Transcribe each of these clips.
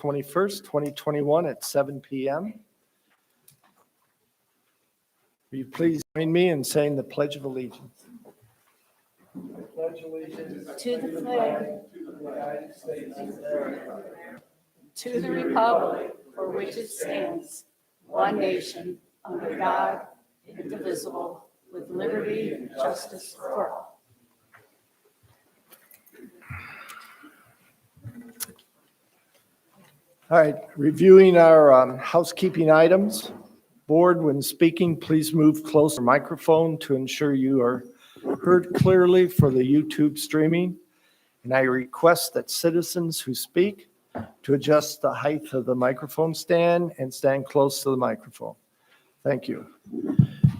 21st, 2021 at 7 p.m. Will you please join me in saying the Pledge of Allegiance? I pledge allegiance to the flag to the United States of America, to the republic for which it stands, one nation, under God, indivisible, with liberty and justice for all. All right, reviewing our housekeeping items. Board, when speaking, please move closer to the microphone to ensure you are heard clearly for the YouTube streaming. And I request that citizens who speak to adjust the height of the microphone stand and stand close to the microphone. Thank you.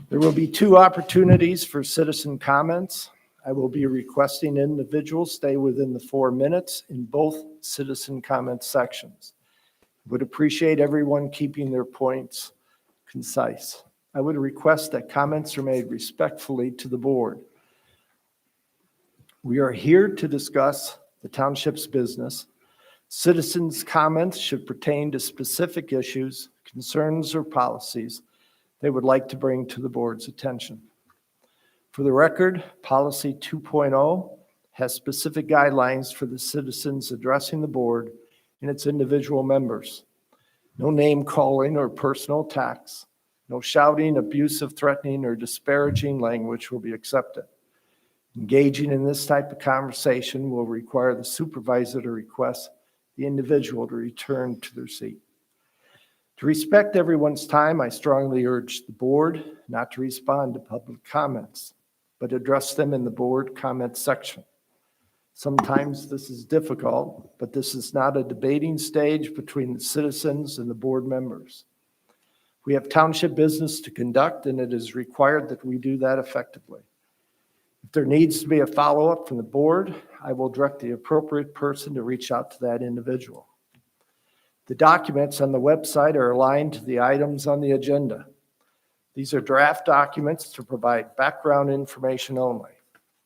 There will be 2 opportunities for citizen comments. I will be requesting individuals stay within the 4 minutes in both citizen comment sections. Would appreciate everyone keeping their points concise. I would request that comments are made respectfully to the board. We are here to discuss the township's business. Citizens' comments should pertain to specific issues, concerns, or policies they would like to bring to the board's attention. For the record, Policy 2.0 has specific guidelines for the citizens addressing the board and its individual members. No name calling or personal attacks, no shouting, abusive, threatening, or disparaging language will be accepted. Engaging in this type of conversation will require the supervisor to request the individual to return to their seat. To respect everyone's time, I strongly urge the board not to respond to public comments, but address them in the board comment section. Sometimes this is difficult, but this is not a debating stage between the citizens and the board members. We have township business to conduct, and it is required that we do that effectively. If there needs to be a follow-up from the board, I will direct the appropriate person to reach out to that individual. The documents on the website are aligned to the items on the agenda. These are draft documents to provide background information only.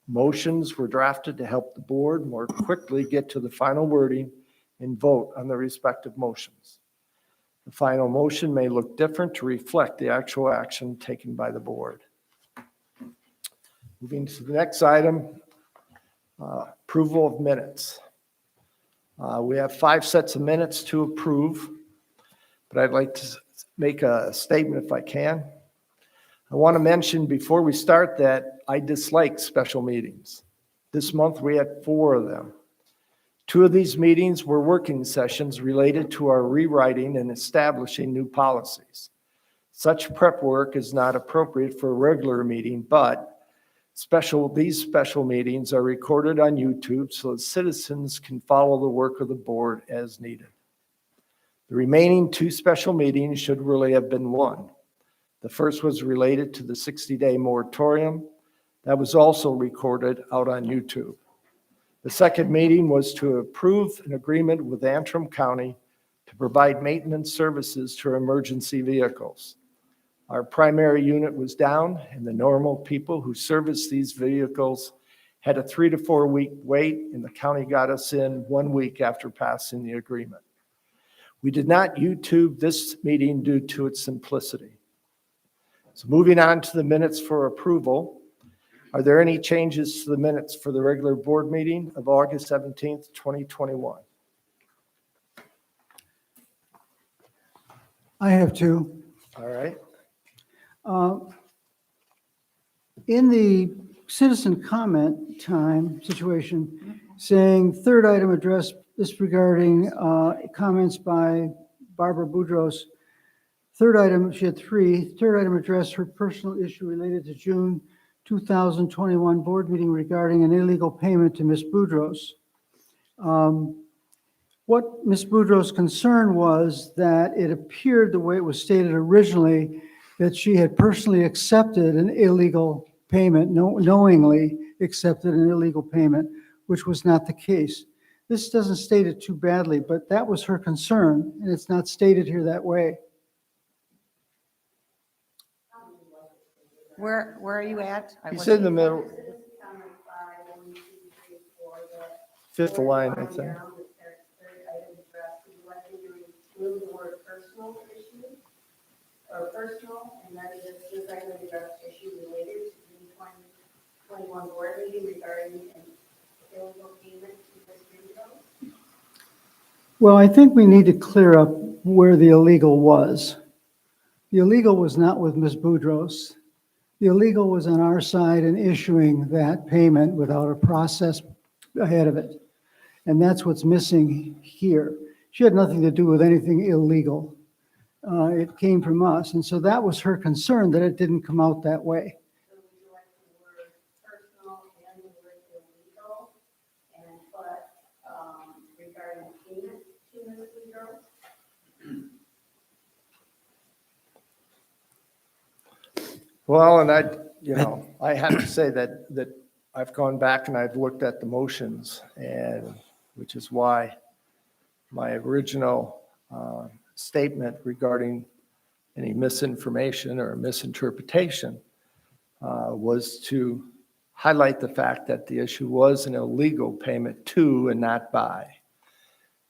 Motions were drafted to help the board more quickly get to the final wording and vote on the respective motions. The final motion may look different to reflect the actual action taken by the board. Moving to the next item, approval of minutes. We have 5 sets of minutes to approve, but I'd like to make a statement if I can. I want to mention before we start that I dislike special meetings. This month we had 4 of them. 2 of these meetings were working sessions related to our rewriting and establishing new policies. Such prep work is not appropriate for a regular meeting, but these special meetings are recorded on YouTube so that citizens can follow the work of the board as needed. The remaining 2 special meetings should really have been 1. The first was related to the 60-day moratorium. That was also recorded out on YouTube. The second meeting was to approve an agreement with Antrim County to provide maintenance services to emergency vehicles. Our primary unit was down, and the normal people who service these vehicles had a 3 to 4 week wait, and the county got us in 1 week after passing the agreement. We did not YouTube this meeting due to its simplicity. So moving on to the minutes for approval, are there any changes to the minutes for the regular board meeting of August 17th, 2021? I have 2. All right. In the citizen comment time situation, saying 3rd item addressed this regarding comments by Barbara Boudros. 3rd item, she had 3. 3rd item addressed her personal issue related to June 2021 board meeting regarding an illegal payment to Ms. Boudros. What Ms. Boudros' concern was that it appeared the way it was stated originally that she had personally accepted an illegal payment, knowingly accepted an illegal payment, which was not the case. This doesn't state it too badly, but that was her concern, and it's not stated here that way. Where are you at? He's in the middle. 5th line, I think. personal issue, or personal, and that is this item addressed issue related to the 2021 board meeting regarding an illegal payment to Ms. Greenfield. Well, I think we need to clear up where the illegal was. The illegal was not with Ms. Boudros. The illegal was on our side in issuing that payment without a process ahead of it. And that's what's missing here. She had nothing to do with anything illegal. It came from us. And so that was her concern, that it didn't come out that way. So would you like the word personal and the word illegal, and put regarding payment to Ms. Boudreaux? Well, and I have to say that I've gone back and I've looked at the motions, and which is why my original statement regarding any misinformation or misinterpretation was to highlight the fact that the issue was an illegal payment to and not by.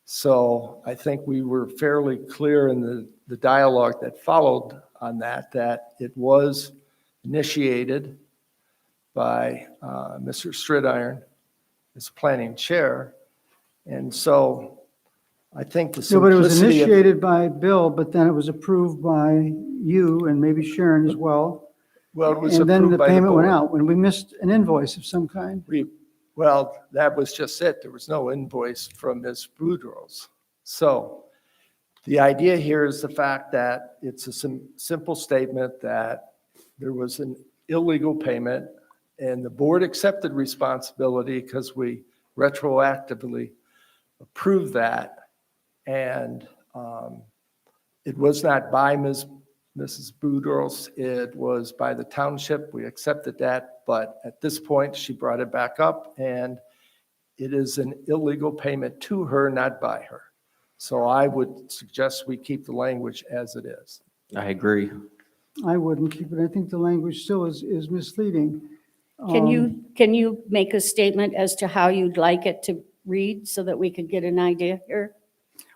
So I think we were fairly clear in the dialogue that followed on that it was initiated by Mr. Stridiron as planning chair. And so I think the No, but it was simplicity of. initiated by Bill, but then it was approved by you and maybe Sharon as well. Well, it was And then the approved by the payment went board. out when we missed an invoice of some kind. Well, that was just it. There was no invoice from Ms. Boudreaux. So the idea here is the fact that it's a simple statement that there was an illegal payment and the board accepted responsibility because we retroactively approved that. And it was not by Mrs. Boudreaux, it was by the township. We accepted that, but at this point, she brought it back up, and it is an illegal payment to her, not by her. So I would suggest we keep the language as it is. I agree. I wouldn't keep it. I think the language still is misleading. Can you make a statement as to how you'd like it to read so that we could get an idea here?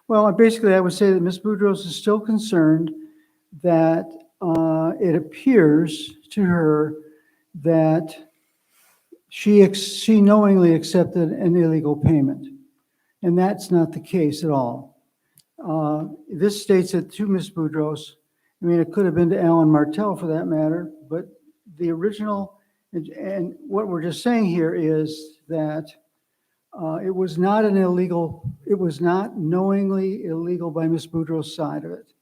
Well, basically, I would say that Ms. Boudreaux is still concerned that it appears to her that she knowingly accepted an illegal payment. And that's not the case at all. This states it to Ms. Boudreaux. I mean, it could have been to Alan Martell for that matter, but the original, and what we're just saying here is that it was not an illegal, it was not knowingly illegal by Ms. Boudreaux's side of it.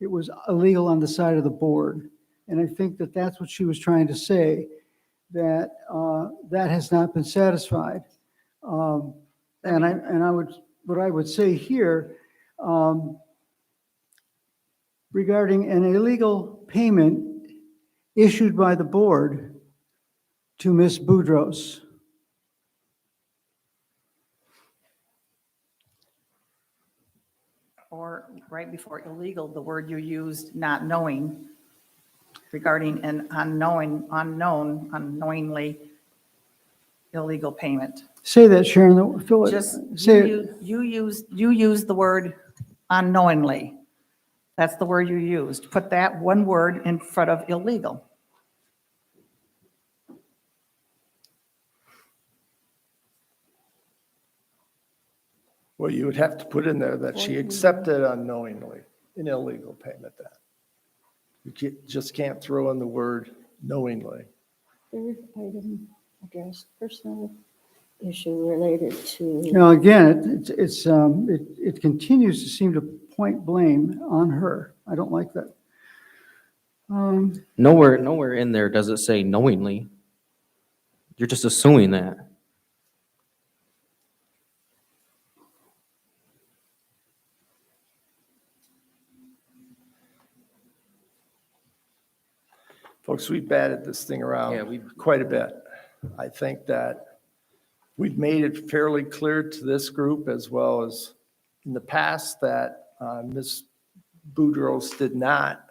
It was illegal on the side of the board. And I think that that's what she was trying to say, that that has not been satisfied. And what I would say here, regarding an illegal payment issued by the board to Ms. Boudreaux. Or right before illegal, the word you used, not knowing, regarding an unknowingly illegal payment. Say that, Sharon. Phil, Just, say it. you used the word unknowingly. That's the word you used. Put that one word in front of illegal. Well, you would have to put in there that she accepted unknowingly an illegal payment then. You just can't throw in the word knowingly. Third item address personal issue related to. Now, again, it continues to seem to point blame on her. I don't like that. Nowhere in there does it say knowingly. You're just assuming that. Folks, we've batted this thing Yeah, around quite a bit. I think that we've made it fairly clear to this group as well as in the past that Ms. Boudreaux did not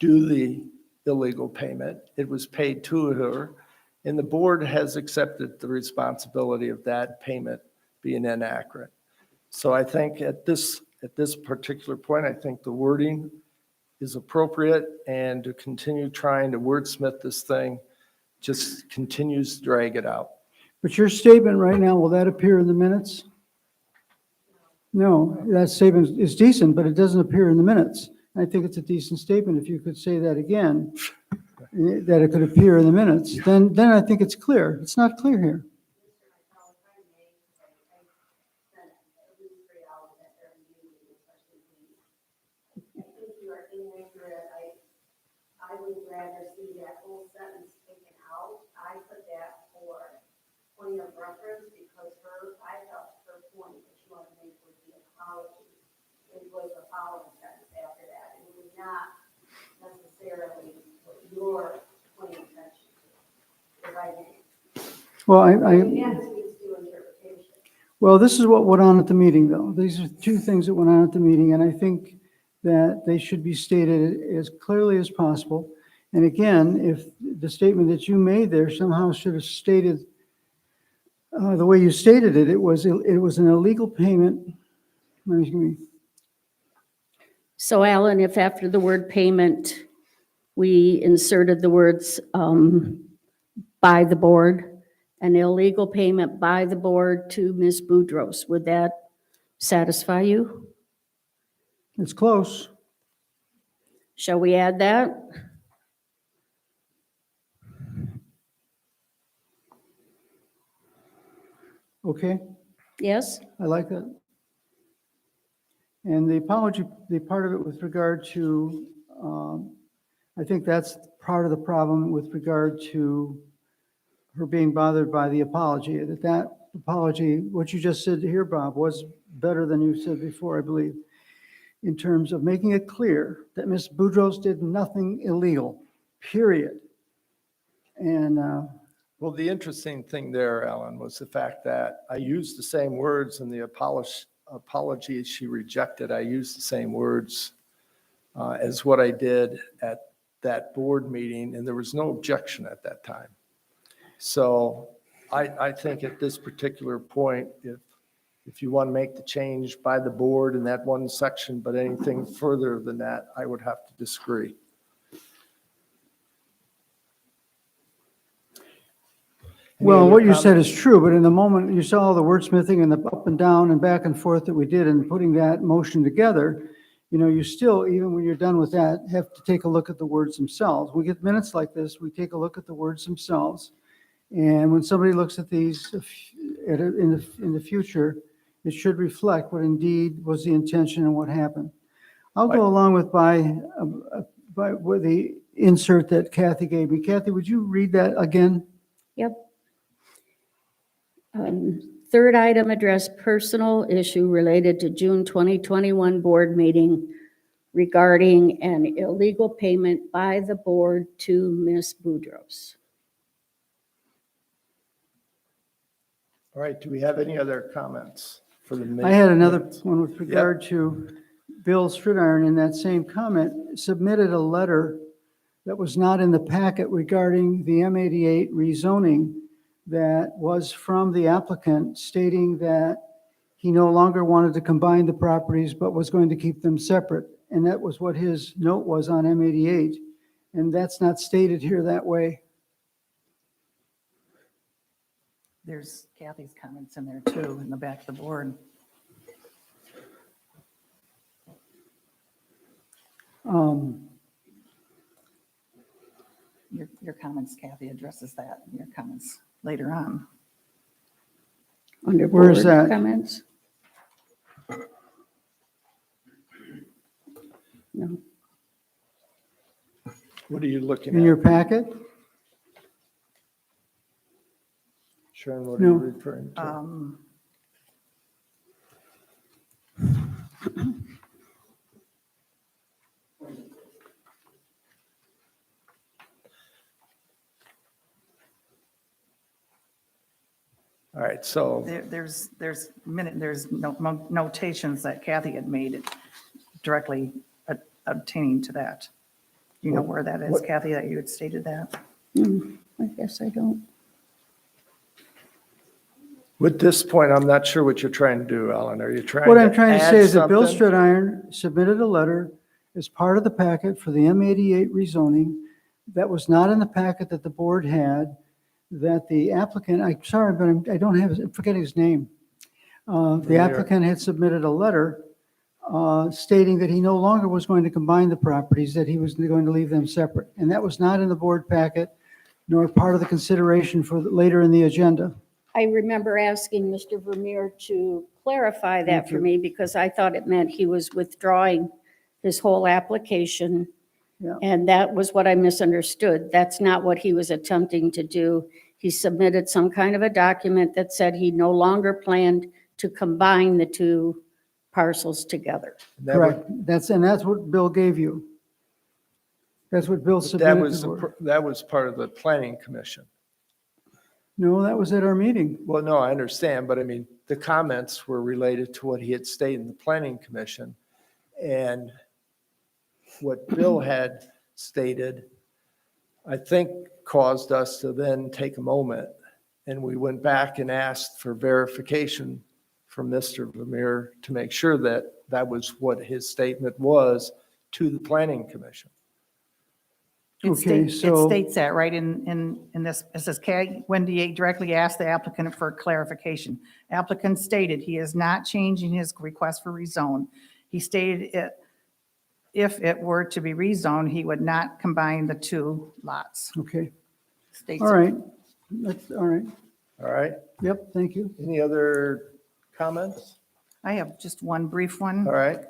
do the illegal payment. It was paid to her, and the board has accepted the responsibility of that payment being inaccurate. So I think at this at this particular point, I think the wording is appropriate, and to continue trying to wordsmith this thing just continues to drag it out. But your statement right now, will that appear in the minutes? No, that statement is decent, but it doesn't appear in the minutes. I think it's a decent statement. If you could say that again, that it could appear in the minutes, then I think it's clear. It's not clear here. I think you are inaccurate. I would rather see that whole sentence taken out. I put that for point of reference because I felt her point that she wanted to make was the apology. It was the following sentence after that. It was not necessarily what your point of intention is. If I may. Well, That speaks to interpretation. well, this is what went on at the meeting, though. These are two things that went on at the meeting, and I think that they should be stated as clearly as possible. And again, if the statement that you made there somehow should have stated the way you stated it, it was an illegal payment. Excuse me. So Alan, if after the word payment, we inserted the words by the board, an illegal payment by the board to Ms. Boudros, would that satisfy you? It's close. Shall we add that? Okay, Yes? I like that. And the apology, the part of it with regard to, I think that's part of the problem with regard to her being bothered by the apology. That apology, what you just said here, Bob, was better than you said before, I believe, in terms of making it clear that Ms. Boudros did nothing illegal, period. And Well, the interesting thing there, Ellen, was the fact that I used the same words in the apology she rejected. I used the same words as what I did at that board meeting, and there was no objection at that time. So I think at this particular point, if you want to make the change by the board in that one section, but anything further than that, I would have to disagree. well, Any what other you said is true, but in the moment, you saw all the wordsmithing and the up and down and back and forth that we did in putting that motion together. You know, you still, even when you're done with that, have to take a look at the words themselves. We get minutes like this, we take a look at the words themselves. And when somebody looks at these in the future, it should reflect what indeed was the intention and what happened. I'll go along with with the insert that Kathy gave me. Kathy, would you read that again? Yep. Third item, address personal issue related to June 2021 board meeting regarding an illegal payment by the board to Ms. Boudros. All right, do we have any other comments for the minute? I had another one with regard to Bill Stridiron in that same comment, submitted a letter that was not in the packet regarding the M88 rezoning that was from the applicant stating that he no longer wanted to combine the properties but was going to keep them separate. And that was what his note was on M88. And that's not stated here that way. There's Kathy's comments in there too, in the back of the board. Your comments, Kathy, addresses that, in your comments later on. Under Where is board that? comments? No. What are you looking In your at? packet? Sharon, what are you No. referring to? All right, so, There's notations that Kathy had made directly obtaining to that. Do you know where that is, What- Kathy, that you had stated that? I guess I don't. With this point, I'm not sure what you're trying to do, Ellen. Are you trying to What I'm trying to add say is that Bill something? Stridiron submitted a letter as part of the packet for the M88 rezoning that was not in the packet that the board had, that the applicant, I'm sorry, but I don't have, I'm forgetting his name. The applicant had submitted a letter stating that he no longer was going to combine the properties, that he was going to leave them separate. And that was not in the board packet, nor part of the consideration for later in the agenda. I remember asking Mr. Vermeer to clarify that Thank for you. me because I thought it meant he was withdrawing his whole application. Yeah. And that was what I misunderstood. That's not what he was attempting to do. He submitted some kind of a document that said he no longer planned to combine the two parcels together. That would- Correct. That's what Bill gave you. That's what Bill That submitted was, to the board. that was part of the planning commission. No, that was at our meeting. Well, no, I understand, but I mean, the comments were related to what he had stated in the planning commission. And what Bill had stated, I think caused us to then take a moment and we went back and asked for verification from Mr. Vermeer to make sure that that was what his statement was to the planning commission. Okay, It so- states that right in this, it says, Wendy directly asked the applicant for clarification. Applicant stated he is not changing his request for rezone. He stated if it were to be rezoned, he would not combine the two lots. Okay, States all it. right. That's, all right. All right? Yep, thank you. Any other comments? I have just one brief one. All right?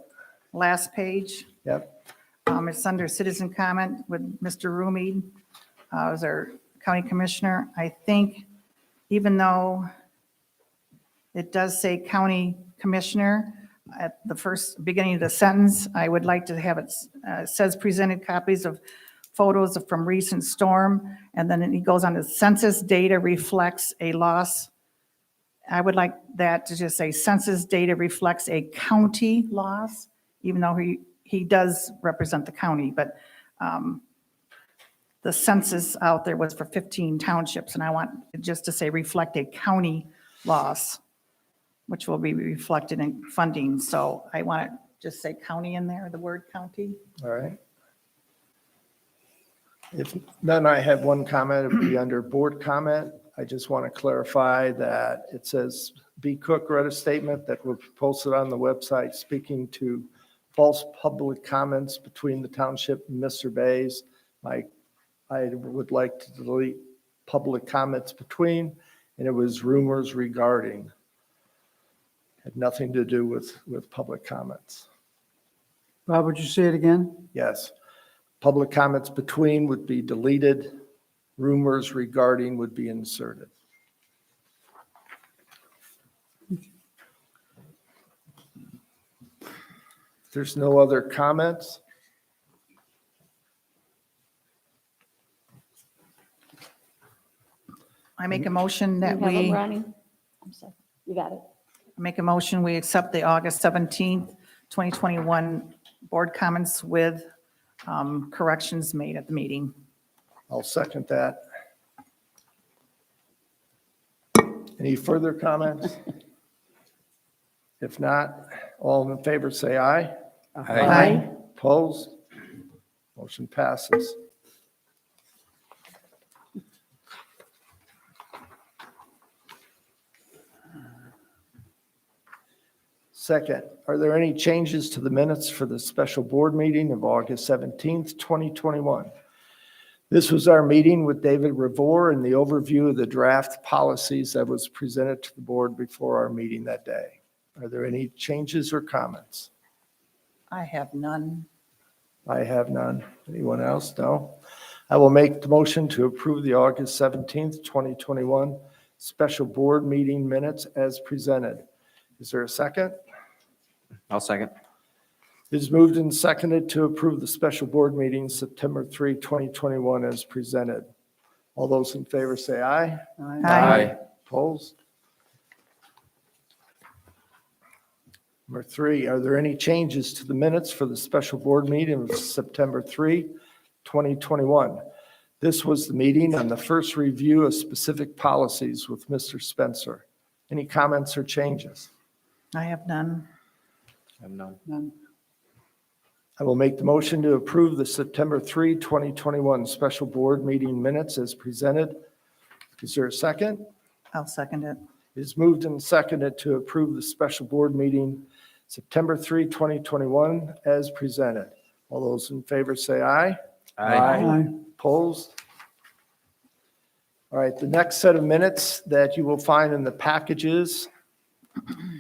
Last page. Yep. It's under citizen comment with Mr. Rumi, as our county commissioner. I think even though it does say county commissioner at the first beginning of the sentence, I would like to have it, says presented copies of photos from recent storm, and then he goes on to census data reflects a loss. I would like that to just say census data reflects a county loss, even though he does represent the county, but the census out there was for 15 townships, and I want it just to say reflect a county loss, which will be reflected in funding. So I want to just say county in there, the word county. All right. If none, I have one comment. It would be under board comment. I just want to clarify that it says B. Cook read a statement that was posted on the website speaking to false public comments between the township and Mr. Bays. I would like to delete public comments between, and it was rumors regarding. Had nothing to do with public comments. Bob, would you say it again? Yes. Public comments between would be deleted. Rumors regarding would be inserted. If there's no other comments, I make a motion that You have it, we, Ronnie? I'm sorry. You got it. make a motion, we accept the August 17th, 2021 board comments with corrections made at the meeting. I'll second that. Any further comments? If not, all in favor say aye. Aye. Opposed? Motion passes. Second, are there any changes to the minutes for the special board meeting of August 17th, 2021? This was our meeting with David Revore and the overview of the draft policies that was presented to the board before our meeting that day. Are there any changes or comments? I have none. I have none. Anyone else? No. I will make the motion to approve the August 17th, 2021 special board meeting minutes as presented. Is there a second? I'll second. It is moved and seconded to approve the special board meeting September 3, 2021 as presented. All those in favor say aye. Aye. Opposed? Number 3, are there any changes to the minutes for the special board meeting of September 3, 2021? This was the meeting on the first review of specific policies with Mr. Spencer. Any comments or changes? I have none. I have none. None. I will make the motion to approve the September 3, 2021 special board meeting minutes as presented. Is there a second? I'll second it. It is moved and seconded to approve the special board meeting September 3, 2021 as presented. All those in favor say aye. Aye. Opposed? All right, the next set of minutes that you will find in the packages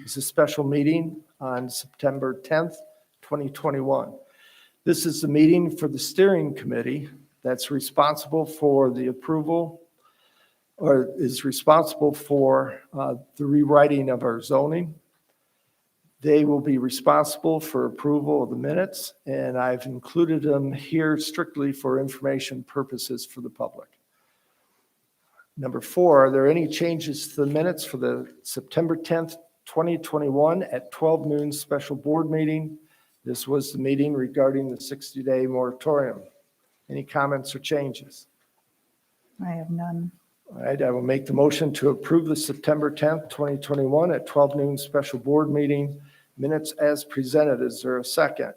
is a special meeting on September 10th, 2021. This is the meeting for the steering committee that's responsible for the approval or is responsible for the rewriting of our zoning. They will be responsible for approval of the minutes, and I've included them here strictly for information purposes for the public. Number 4, are there any changes to the minutes for the September 10th, 2021 at 12 noon special board meeting? This was the meeting regarding the 60-day moratorium. Any comments or changes? I have none. All right, I will make the motion to approve the September 10th, 2021 at 12 noon special board meeting minutes as presented. Is there a second?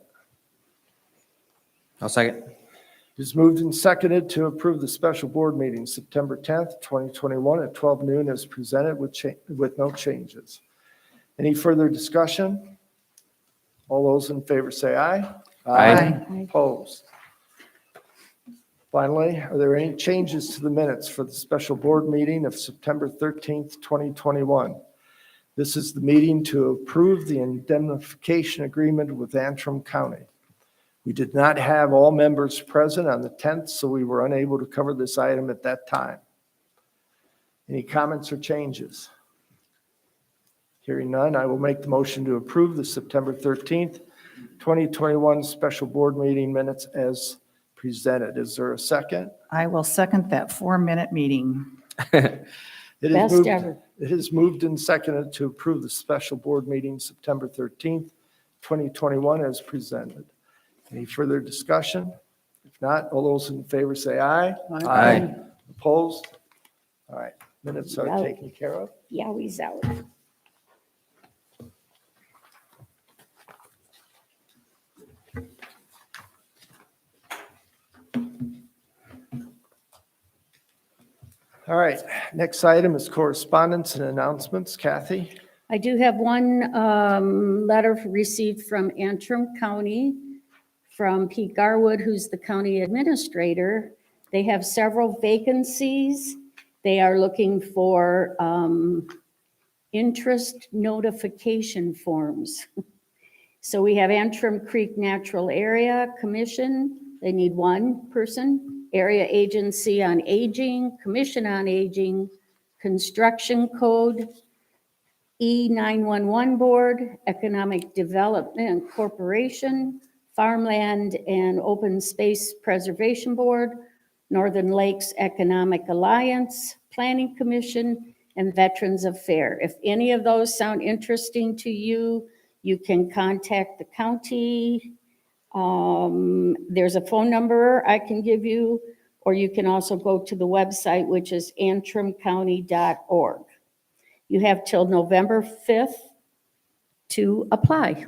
I'll second. It is moved and seconded to approve the special board meeting September 10th, 2021 at 12 noon as presented with no changes. Any further discussion? All those in favor say aye. Aye. Opposed? Finally, are there any changes to the minutes for the special board meeting of September 13th, 2021? This is the meeting to approve the indemnification agreement with Antrim County. We did not have all members present on the 10th, so we were unable to cover this item at that time. Any comments or changes? Hearing none, I will make the motion to approve the September 13th, 2021 special board meeting minutes as presented. Is there a second? I will second that 4-minute meeting. It is Best moved- ever. It is moved and seconded to approve the special board meeting September 13th, 2021 as presented. Any further discussion? If not, all those in favor say aye. Aye. Opposed? All right, minutes are Yeah. taken care of. Yowie's out. All right, next item is correspondence and announcements. Kathy? I do have one letter received from Antrim County, from Pete Garwood, who's the county administrator. They have several vacancies. They are looking for interest notification forms. So we have Antrim Creek Natural Area Commission. They need one person. Area Agency on Aging, Commission on Aging, Construction Code, E911 Board, Economic Development Corporation, Farmland and Open Space Preservation Board, Northern Lakes Economic Alliance, Planning Commission, and Veterans Affairs. If any of those sound interesting to you, you can contact the county. There's a phone number I can give you, or you can also go to the website, which is antrimcounty.org. You have till November 5th to apply.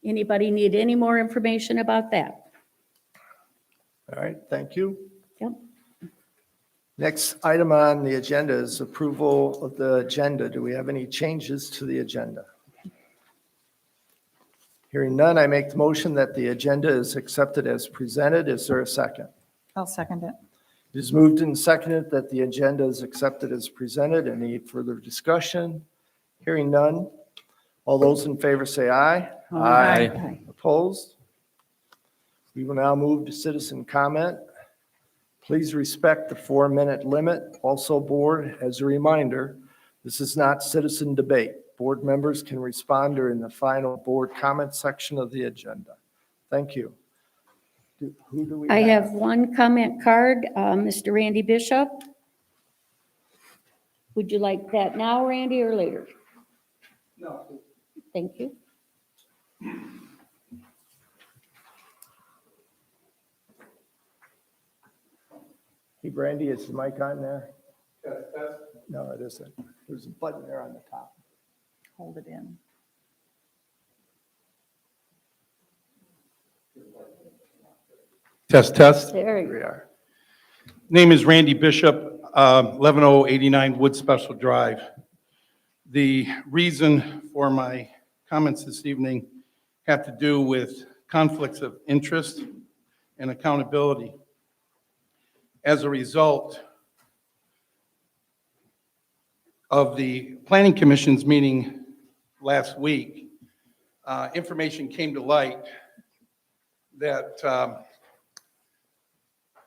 Anybody need any more information about that? All right, thank you. Yep. Next item on the agenda is approval of the agenda. Do we have any changes to the agenda? Hearing none, I make the motion that the agenda is accepted as presented. Is there a second? I'll second it. It is moved and seconded that the agenda is accepted as presented. Any further discussion? Hearing none. All those in favor say aye. Aye. Opposed? We will now move to citizen comment. Please respect the 4-minute limit. Also, board, as a reminder, this is not citizen debate. Board members can respond during the final board comment section of the agenda. Thank you. Who do we I have one comment card, Mr. Randy Bishop. Would you like that now, Randy, or later? No. Thank you. Hey, Brandy, is the mic on there? No, it isn't. There's a button there on the top. Hold it in. Test, test. There Here we you are. Name is Randy Bishop, 11089 Wood Special Drive. The reason for my comments this evening have to do with conflicts of interest and accountability. As a result of the Planning Commission's meeting last week, information came to light that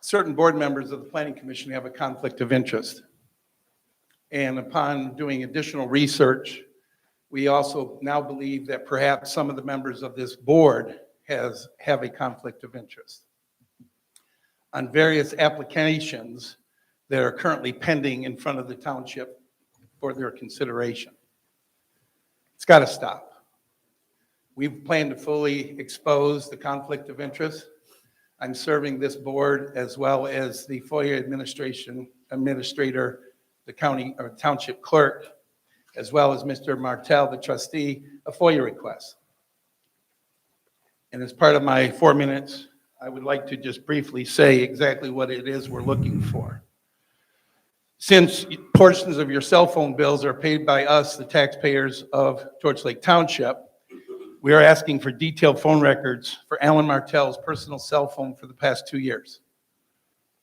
certain board members of the Planning Commission have a conflict of interest. And upon doing additional research, we also now believe that perhaps some of the members of this board have a conflict of interest on various applications that are currently pending in front of the township for their consideration. It's got to stop. We've planned to fully expose the conflict of interest. I'm serving this board as well as the FOIA administrator, the county or township clerk, as well as Mr. Martell, the trustee, a FOIA request. And as part of my 4 minutes, I would like to just briefly say exactly what it is we're looking for. Since portions of your cell phone bills are paid by us, the taxpayers of Torch Lake Township, we are asking for detailed phone records for Alan Martell's personal cell phone for the past 2 years.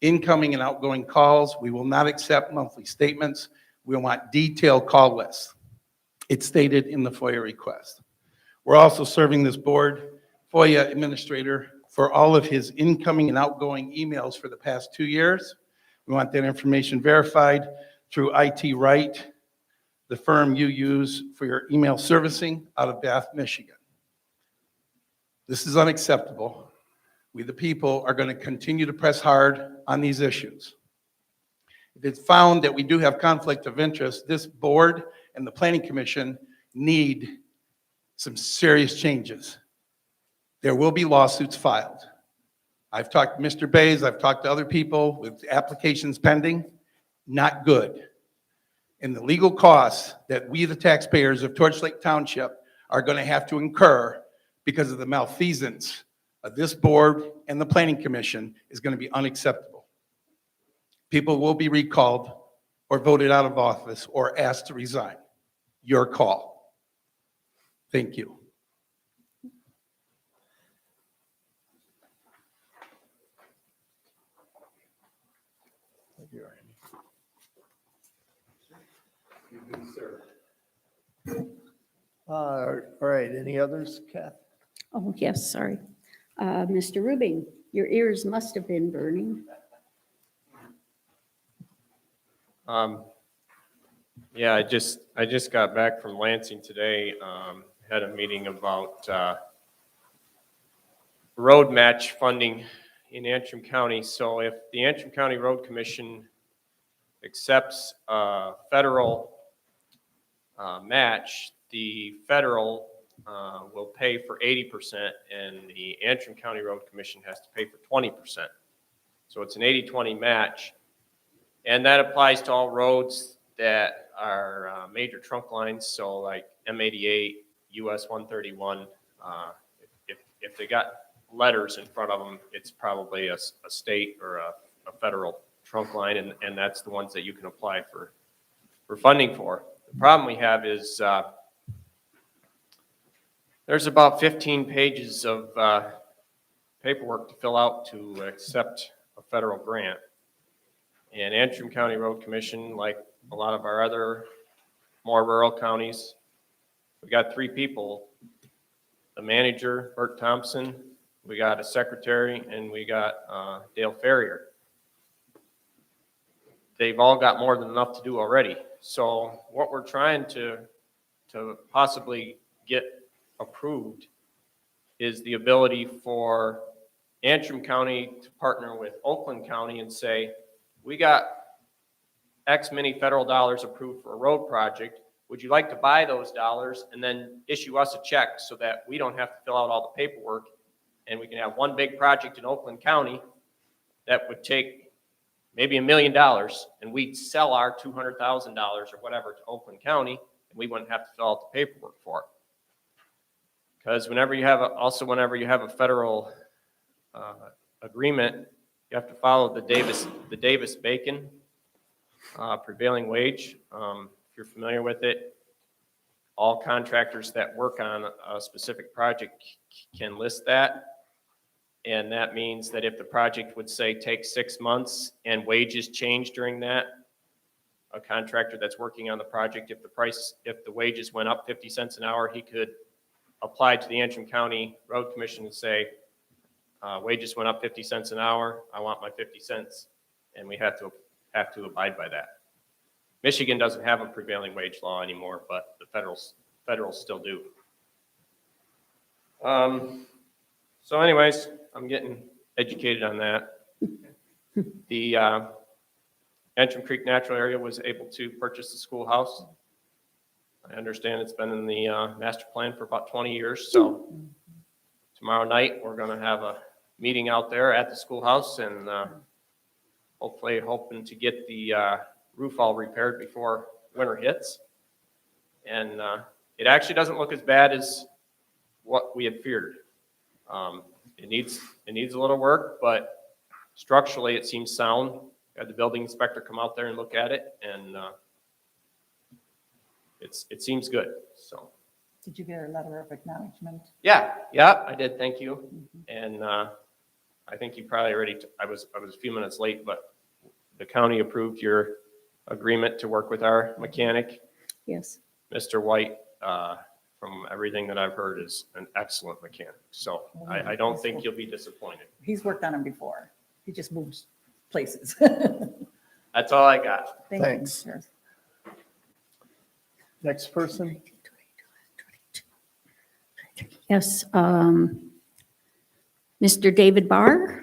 Incoming and outgoing calls, we will not accept monthly statements. We want detailed call lists. It's stated in the FOIA request. We're also serving this board FOIA administrator for all of his incoming and outgoing emails for the past 2 years. We want that information verified through IT Right, the firm you use for your email servicing out of Bath, Michigan. This is unacceptable. We, the people, are going to continue to press hard on these issues. If it's found that we do have conflict of interest, this board and the Planning Commission need some serious changes. There will be lawsuits filed. I've talked to Mr. Bays, I've talked to other people with applications pending, not good. And the legal costs that we, the taxpayers of Torch Lake Township, are going to have to incur because of the malfeasance of this board and the Planning Commission is going to be unacceptable. People will be recalled or voted out of office or asked to resign. Your call. Thank you. Thank you, Randy. All right, any others, Kath? Oh, yes, sorry. Mr. Rubing, your ears must have been burning. Yeah, I just got back from Lansing today, had a meeting about road match funding in Antrim County. So if the Antrim County Road Commission accepts a federal match, the federal will pay for 80% and the Antrim County Road Commission has to pay for 20%. So it's an 80-20 match. And that applies to all roads that are major trunk lines, so like M88, US 131. If they got letters in front of them, it's probably a state or a federal trunk line, and that's the ones that you can apply for funding for. The problem we have is there's about 15 pages of paperwork to fill out to accept a federal grant. And Antrim County Road Commission, like a lot of our other more rural counties, we got 3 people, the manager, Bert Thompson, we got a secretary, and we got Dale Ferrier. They've all got more than enough to do already. So what we're trying to possibly get approved is the ability for Antrim County to partner with Oakland County and say, we got X many federal dollars approved for a road project. Would you like to buy those dollars and then issue us a check so that we don't have to fill out all the paperwork and we can have one big project in Oakland County that would take maybe $1 million, and we'd sell our $200,000 or whatever to Oakland County, and we wouldn't have to fill out the paperwork for it. Because whenever you have a federal agreement, you have to follow the Davis-Bacon prevailing wage. If you're familiar with it, all contractors that work on a specific project can list that. And that means that if the project would say take 6 months and wages change during that, a contractor that's working on the project, if the wages went up 50 cents an hour, he could apply to the Antrim County Road Commission and say, wages went up 50 cents an hour, I want my 50 cents, and we have to abide by that. Michigan doesn't have a prevailing wage law anymore, but the federals still do. So anyways, I'm getting educated on that. The Antrim Creek Natural Area was able to purchase the schoolhouse. I understand it's been in the master plan for about 20 years, so tomorrow night, we're gonna have a meeting out there at the schoolhouse and hopefully hoping to get the roof all repaired before winter hits. And it actually doesn't look as bad as what we had feared. It needs a little work, but structurally it seems sound. Had the building inspector come out there and look at it, and it seems good. So. Did you get a letter of acknowledgement? Yeah, I did. Thank you. And I think you probably already. I was a few minutes late, but the county approved your agreement to work with our mechanic, Yes. Mr. White. From everything that I've heard, is an excellent mechanic. So I don't think you'll be disappointed. He's worked on them before. He just moves places. That's all I got. Thank you. Thanks. Yes. Next person. Yes, Mr. David Barr?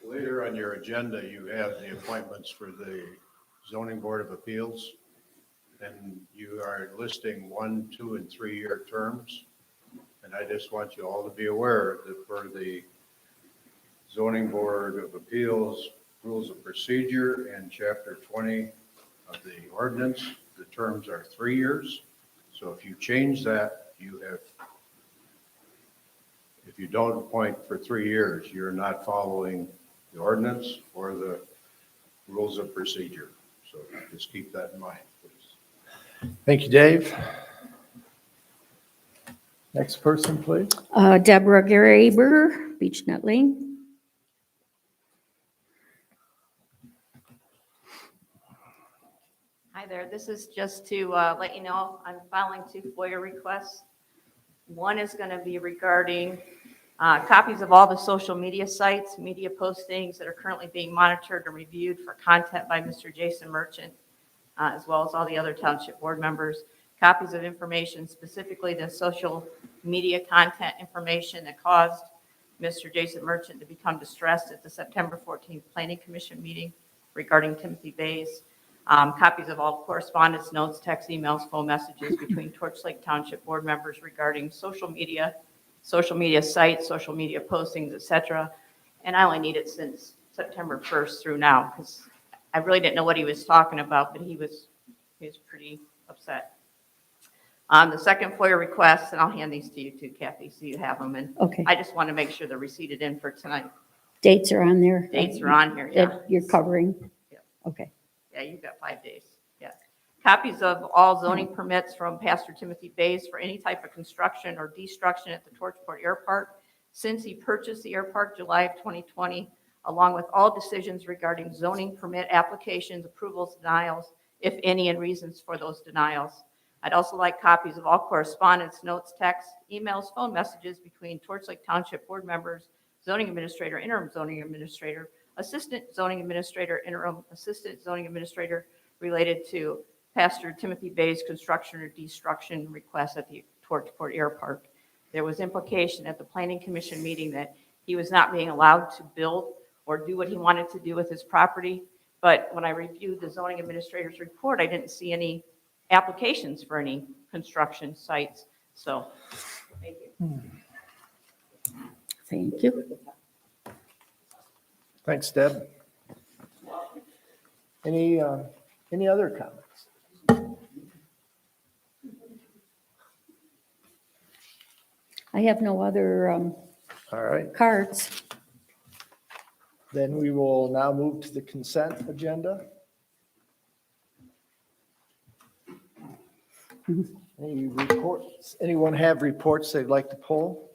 Later on your agenda, you have the appointments for the Zoning Board of Appeals, and you are listing 1, 2, and 3-year terms. And I just want you all to be aware that for the Zoning Board of Appeals Rules of Procedure and Chapter 20 of the ordinance, the terms are 3 years. So if you change that, if you don't appoint for 3 years, you're not following the ordinance or the rules of procedure. So just keep that in mind, please. Thank you, Dave. Next person, please. Deborah Garaber, Beech Nut Lane. Hi there, this is just to let you know, I'm filing 2 FOIA requests. One is going to be regarding copies of all the social media sites, media postings that are currently being monitored and reviewed for content by Mr. Jason Merchant, as well as all the other township board members. Copies of information, specifically the social media content information that caused Mr. Jason Merchant to become distressed at the September 14th Planning Commission meeting regarding Timothy Bays. Copies of all correspondence, notes, text, emails, phone messages between Torch Lake Township board members regarding social media sites, social media postings, etc. And I only need it since September 1st through now, because I really didn't know what he was talking about, but he was pretty upset. The second FOIA request, and I'll hand these to you too, Kathy, so you have them. And Okay. I just want to make sure they're receipted in for tonight. Dates are on there? Dates are on here, yeah. That you're covering? Yeah. Okay. Yeah, you've got 5 days, yeah. Copies of all zoning permits from Pastor Timothy Bays for any type of construction or destruction at the Torchport Air Park since he purchased the air park July of 2020, along with all decisions regarding zoning permit applications, approvals, denials, if any, and reasons for those denials. I'd also like copies of all correspondence, notes, texts, emails, phone messages between Torch Lake Township board members, zoning administrator, interim zoning administrator, assistant zoning administrator, interim assistant zoning administrator, related to Pastor Timothy Bay's construction or destruction request at the Torchport Air Park. There was implication at the Planning Commission meeting that he was not being allowed to build or do what he wanted to do with his property. But when I reviewed the zoning administrator's report, I didn't see any applications for any construction sites. So, thank you. Thank you. Thanks, Deb. Any other comments? I have no other All right, cards. then we will now move to the consent agenda. Any reports? Anyone have reports they'd like to pull?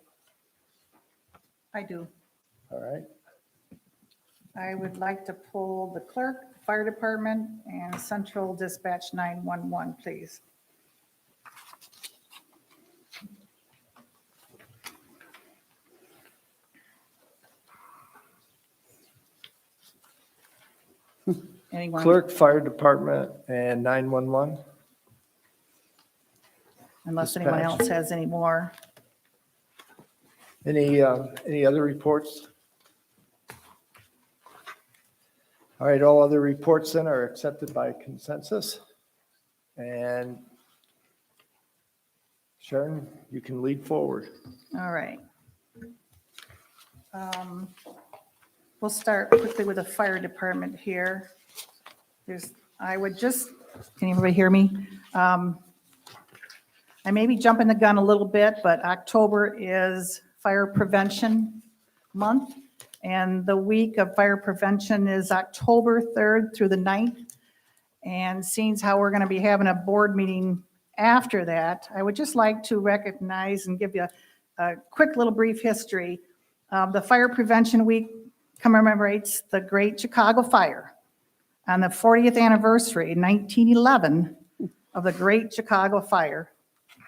I do. All right, I would like to pull the clerk, fire department, and central dispatch 911, please. Anyone? clerk, fire department, and 911. Unless anyone dispatch. else has any more. Any other reports? All right, all other reports then are accepted by consensus. And Sharon, you can lead forward. All right. We'll start quickly with the fire department here. I would just, can everybody hear me? I may be jumping the gun a little bit, but October is Fire Prevention Month. And the week of fire prevention is October 3rd through the 9th. And seeing how we're going to be having a board meeting after that, I would just like to recognize and give you a quick little brief history. The Fire Prevention Week commemorates the Great Chicago Fire on the 40th anniversary, 1911, of the Great Chicago Fire.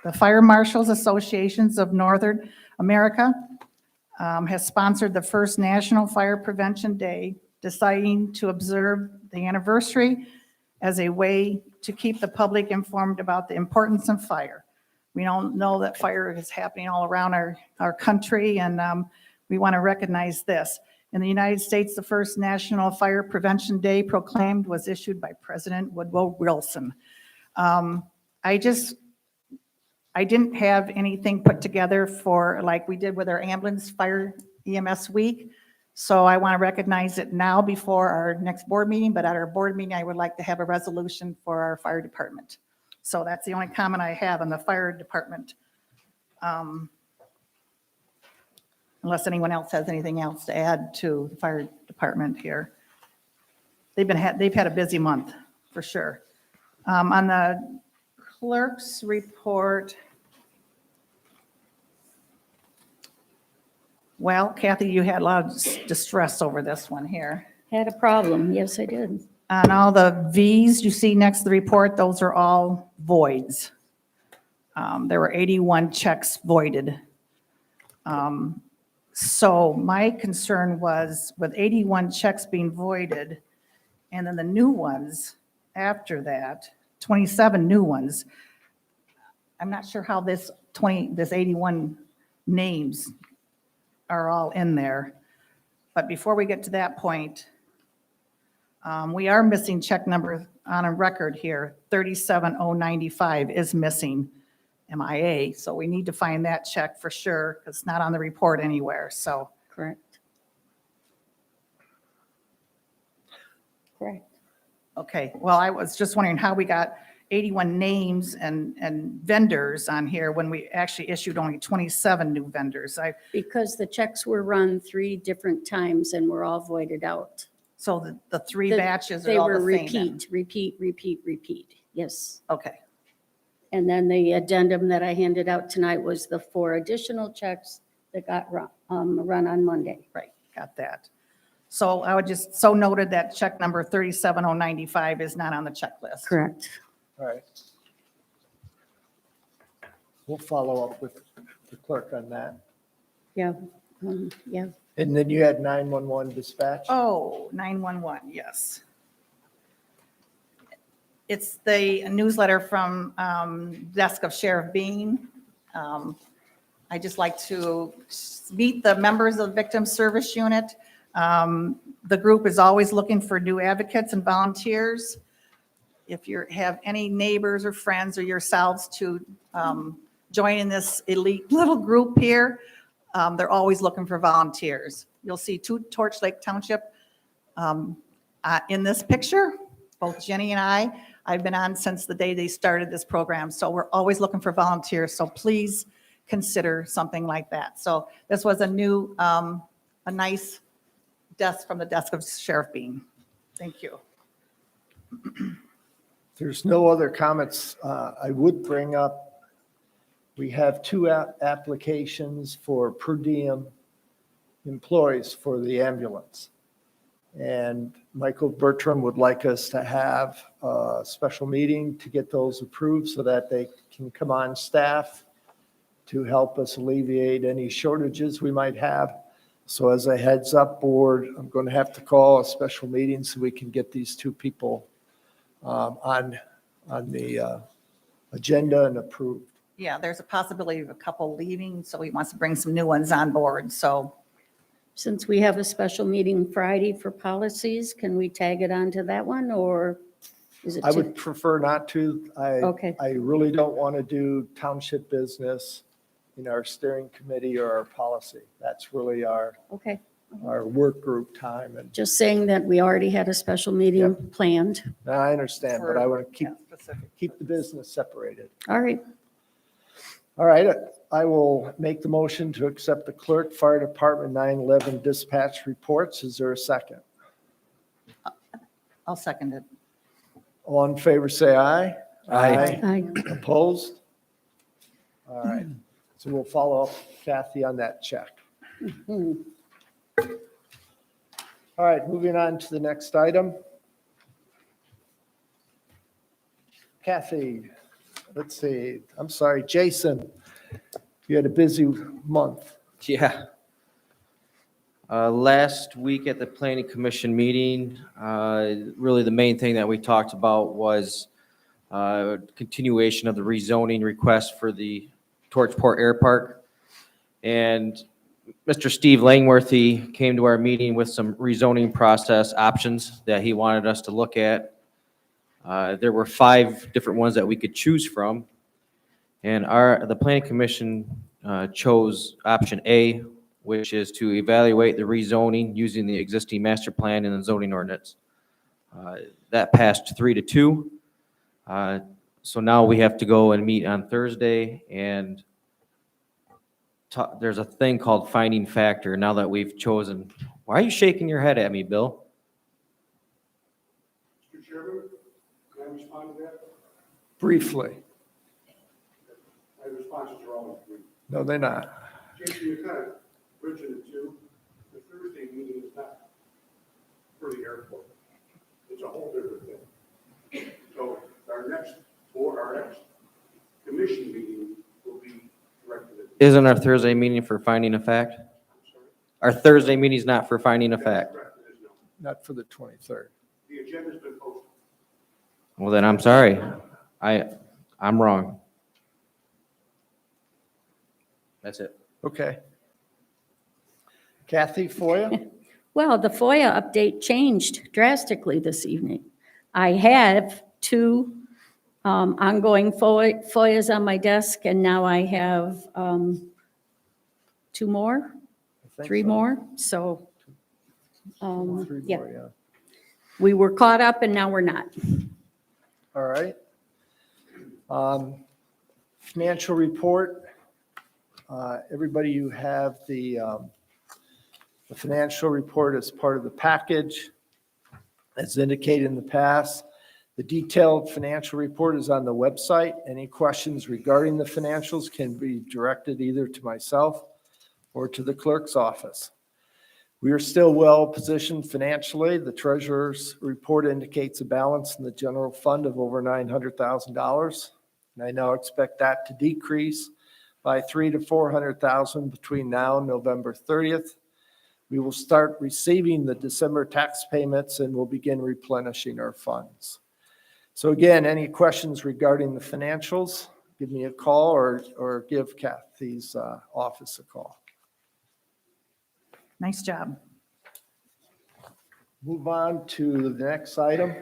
The Fire Marshals Associations of Northern America has sponsored the first National Fire Prevention Day, deciding to observe the anniversary as a way to keep the public informed about the importance of fire. We all know that fire is happening all around our country, and we want to recognize this. In the United States, the first National Fire Prevention Day proclaimed was issued by President Woodrow Wilson. I didn't have anything put together for, like we did with our ambulance fire EMS week. So I want to recognize it now before our next board meeting, but at our board meeting, I would like to have a resolution for our fire department. So that's the only comment I have on the fire department. Unless anyone else has anything else to add to the fire department here. They've had a busy month, for sure. On the clerk's report, well, Kathy, you had a lot of distress over this one here. Had a problem. Yes, I did. On all the Vs you see next to the report, those are all voids. There were 81 checks voided. So my concern was with 81 checks being voided, and then the new ones after that, 27 new ones. I'm not sure how this 81 names are all in there. But before we get to that point, we are missing check number on a record here. 37095 is missing, MIA. So we need to find that check for sure, because it's not on the report anywhere. So Correct. Correct. okay, well, I was just wondering how we got 81 names and vendors on here when we actually issued only 27 new vendors. Because the checks were run 3 different times and were all voided out. So the 3 The- batches They are all were the same then? repeat. Yes. Okay, And then the addendum that I handed out tonight was the 4 additional checks that got run on Monday. right, got that. So I would just, so noted that check number 37095 is not on the checklist. Correct. All right. We'll follow up with the clerk on that. Yeah. Yeah. And then you had 911 dispatch? Oh, 911, yes. It's the newsletter from Desk of Sheriff Bean. I just like to meet the members of the Victim Service Unit. The group is always looking for new advocates and volunteers. if you have any neighbors or friends or yourselves to join in this elite little group here, they're always looking for volunteers. You'll see 2 Torch Lake Township in this picture, both Jenny and I've been on since the day they started this program. So we're always looking for volunteers. So please consider something like that. So this was a new, a nice desk from the desk of Sheriff Bean. Thank you. There's no other comments. I would bring up, we have 2 applications for per diem employees for the ambulance. And Michael Bertram would like us to have a special meeting to get those approved so that they can come on staff to help us alleviate any shortages we might have. So as a heads up board, I'm going to have to call a special meeting so we can get these 2 people on the agenda and approved. Yeah, there's a possibility of a couple leaving, so he wants to bring some new ones on board. So Since we have a special meeting Friday for policies, can we tag it onto that one, or is it? I too- would prefer not to. Okay. I really don't want to do township business in our steering committee or our policy. That's really our Okay, work group time. And just saying that we already had a special meeting planned. I understand, but I want to yeah, specific. keep the business separated. All right, All right, I will make the motion to accept the clerk, fire department 911 dispatch reports. Is there a second? I'll second it. All in favor, say aye. Aye. Opposed? All right, so we'll follow up Kathy on that check. All right, moving on to the next item. Kathy, let's see, I'm sorry, Jason, you had a busy month. Yeah. Last week at the planning commission meeting, really the main thing that we talked about was continuation of the rezoning request for the Torchport Air Park. And Mr. Steve Langworthy came to our meeting with some rezoning process options that he wanted us to look at. There were 5 different ones that we could choose from. And the planning commission chose option A, which is to evaluate the rezoning using the existing master plan and the zoning ordinance. That passed 3-2. So now we have to go and meet on Thursday, and there's a thing called finding factor now that we've chosen. Why are you shaking your head at me, Bill? Mr. Chairman, can I respond to that? Briefly. My responses are always brief. No, they're not. Jason, you're kind of bridging the two. The Thursday meeting is not for the airport. It's a whole different thing. So our next commission meeting will be directed at. Isn't our Thursday meeting for finding a fact? I'm sorry? Our Thursday meeting is not for finding a fact. That's correct, it is no. Not for the 23rd. The agenda's been posted. Well, then I'm sorry. I'm wrong. That's it. Okay. Kathy, FOIA? well, the FOIA update changed drastically this evening. I have 2 ongoing FOIAs on my desk, and now I have 2 more, I think 3 so. more, so, 3 yeah. more, yeah. We were caught up and now we're not. All right. Financial report. Everybody, you have the financial report as part of the package. As indicated in the past, the detailed financial report is on the website. Any questions regarding the financials can be directed either to myself or to the clerk's office. We are still well positioned financially. The treasurer's report indicates a balance in the general fund of over $900,000. And I now expect that to decrease by $300,000 to $400,000 between now and November 30th. We will start receiving the December tax payments and will begin replenishing our funds. So again, any questions regarding the financials, give me a call or give Kathy's office a call. Nice job. Move on to the next item.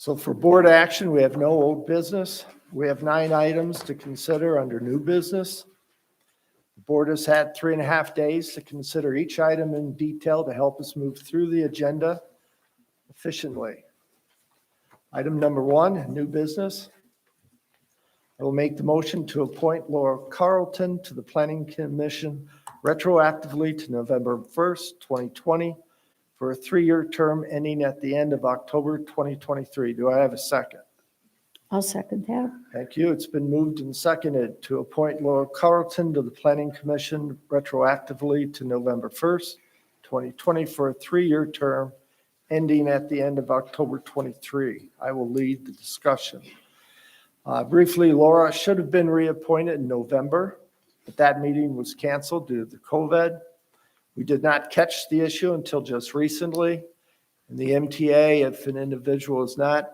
So for board action, we have no old business. We have 9 items to consider under new business. The board has had 3.5 days to consider each item in detail to help us move through the agenda efficiently. Item number 1, new business. I will make the motion to appoint Laura Carlton to the Planning Commission retroactively to November 1st, 2020, for a 3-year term ending at the end of October 2023. Do I have a second? I'll second that. Thank you. It's been moved and seconded to appoint Laura Carlton to the Planning Commission retroactively to November 1st, 2020, for a 3-year term ending at the end of October 23. I will lead the discussion. Briefly, Laura should have been reappointed in November, but that meeting was canceled due to the COVID. We did not catch the issue until just recently. And the MTA, if an individual is not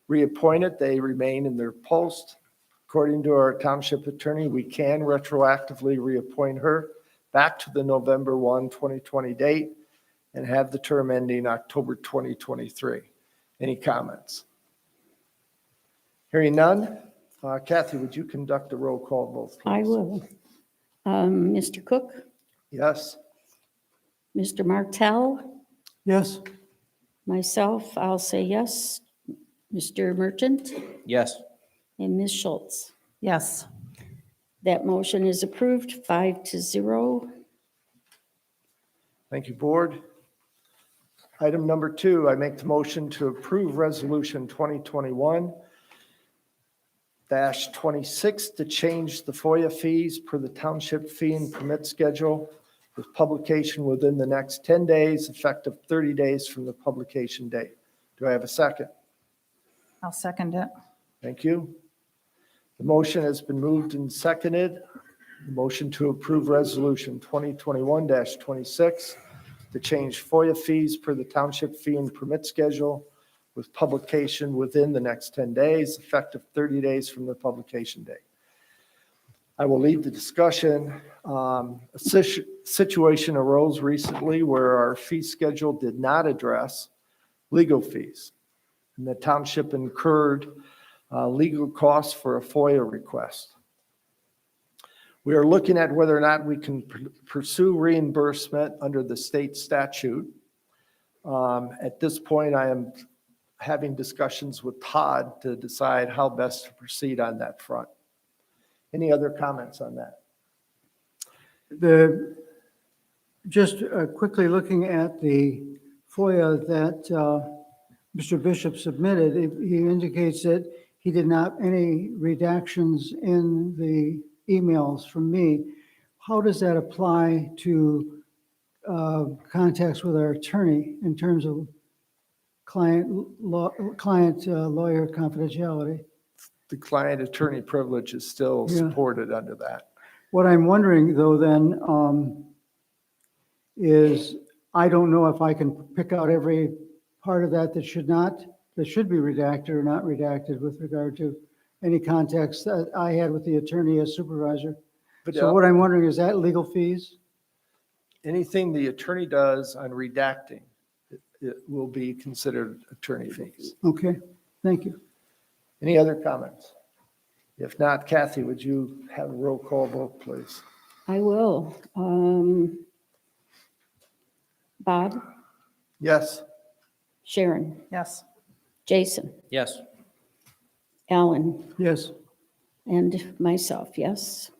reappointed, they remain in their post. According to our township attorney, we can retroactively reappoint her back to the November 1, 2020 date and have the term ending October 2023. Any comments? Hearing none, Kathy, would you conduct a roll call vote, please? I will. Mr. Cook, Yes. Mr. Martell, Yes, myself, I'll say yes. Mr. Merchant, Yes. and Ms. Schultz. Yes. That motion is approved, 5-0. Thank you, board. Item number 2, I make the motion to approve Resolution 2021-26 to change the FOIA fees per the township fee and permit schedule with publication within the next 10 days, effective 30 days from the publication date. Do I have a second? I'll second it. Thank you. The motion has been moved and seconded. The motion to approve Resolution 2021-26 to change FOIA fees per the township fee and permit schedule with publication within the next 10 days, effective 30 days from the publication date. I will lead the discussion. A situation arose recently where our fee schedule did not address legal fees, and the township incurred legal costs for a FOIA request. We are looking at whether or not we can pursue reimbursement under the state statute. At this point, I am having discussions with Todd to decide how best to proceed on that front. Any other comments on that? just quickly looking at the FOIA that Mr. Bishop submitted, he indicates that he did not any redactions in the emails from me. How does that apply to contacts with our attorney in terms of lawyer confidentiality? The client-attorney privilege is still Yeah. supported under that. What I'm wondering though then is I don't know if I can pick out every part of that that should be redacted or not redacted with regard to any contacts that I had with the attorney as supervisor. But So what I'm wondering, is that legal fees? anything the attorney does on redacting, it will be considered attorney fees. Okay, thank you. Any other comments? If not, Kathy, would you have a roll call vote, please? I will. Bob, Yes. Sharon, Yes. Jason, Yes. Alan, Yes, and myself, yes.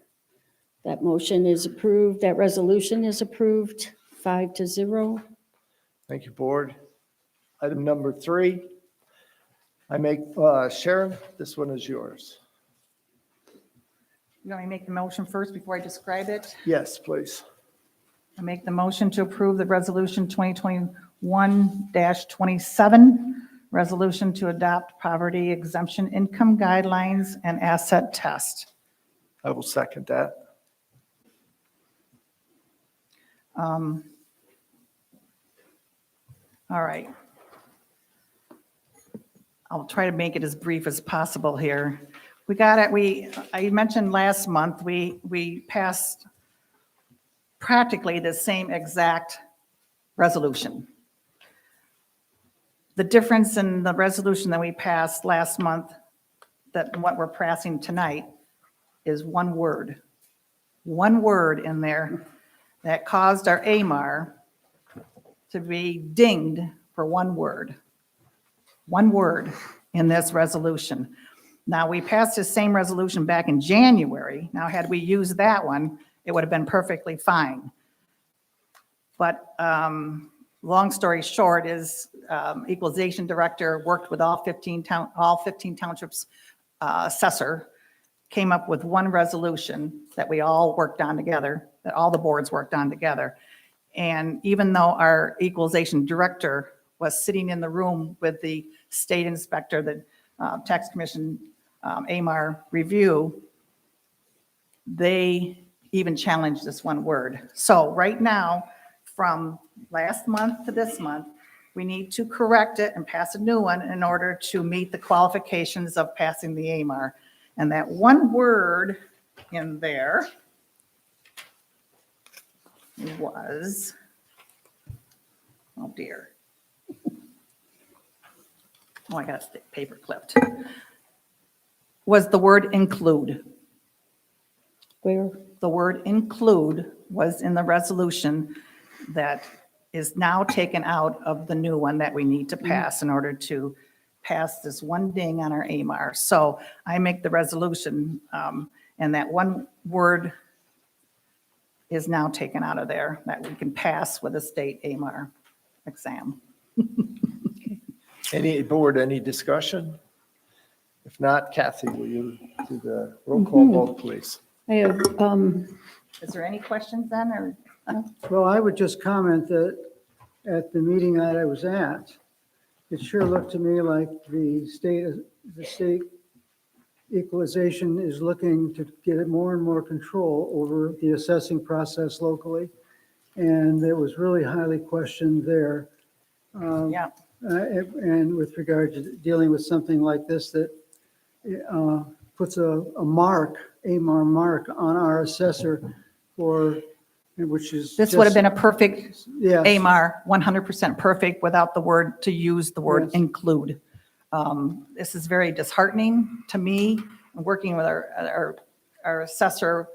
That motion is approved. That resolution is approved, 5-0. Thank you, board. Item number 3, I make, Sharon, this one is yours. You want me to make the motion first before I describe it? Yes, please. I make the motion to approve the resolution 2021-27, resolution to adopt poverty exemption income guidelines and asset test. I will second that. All right. I'll try to make it as brief as possible here. We got it, I mentioned last month, we passed practically the same exact resolution. The difference in the resolution that we passed last month, that what we're passing tonight, is one word. One word in there that caused our AMAR to be dinged for one word. One word in this resolution. Now, we passed the same resolution back in January. Now, had we used that one, it would have been perfectly fine. But long story short is equalization director worked with all 15 townships assessor, came up with one resolution that we all worked on together, that all the boards worked on together. And even though our equalization director was sitting in the room with the state inspector, the tax commission, AMAR review, they even challenged this one word. So right now, from last month to this month, we need to correct it and pass a new one in order to meet the qualifications of passing the AMAR. And that one word in there was, oh dear. Oh, I got it paper clipped. Was the word include. Where? The word include was in the resolution that is now taken out of the new one that we need to pass in order to pass this one ding on our AMAR. So I make the resolution, and that one word is now taken out of there, that we can pass with a state AMAR exam. Any discussion? If not, Kathy, will you do the roll call vote, please? I have, Is there any questions then, or? Well, I would just comment that at the meeting that I was at, it sure looked to me like the state equalization is looking to get more and more control over the assessing process locally. And it was really highly questioned there. Yeah. And with regard to dealing with something like this that puts a AMAR mark on our assessor for, which is. This would have been a perfect Yes. AMAR, 100% perfect without the word, to use the word Yes. include. This is very disheartening to me. Working with our assessor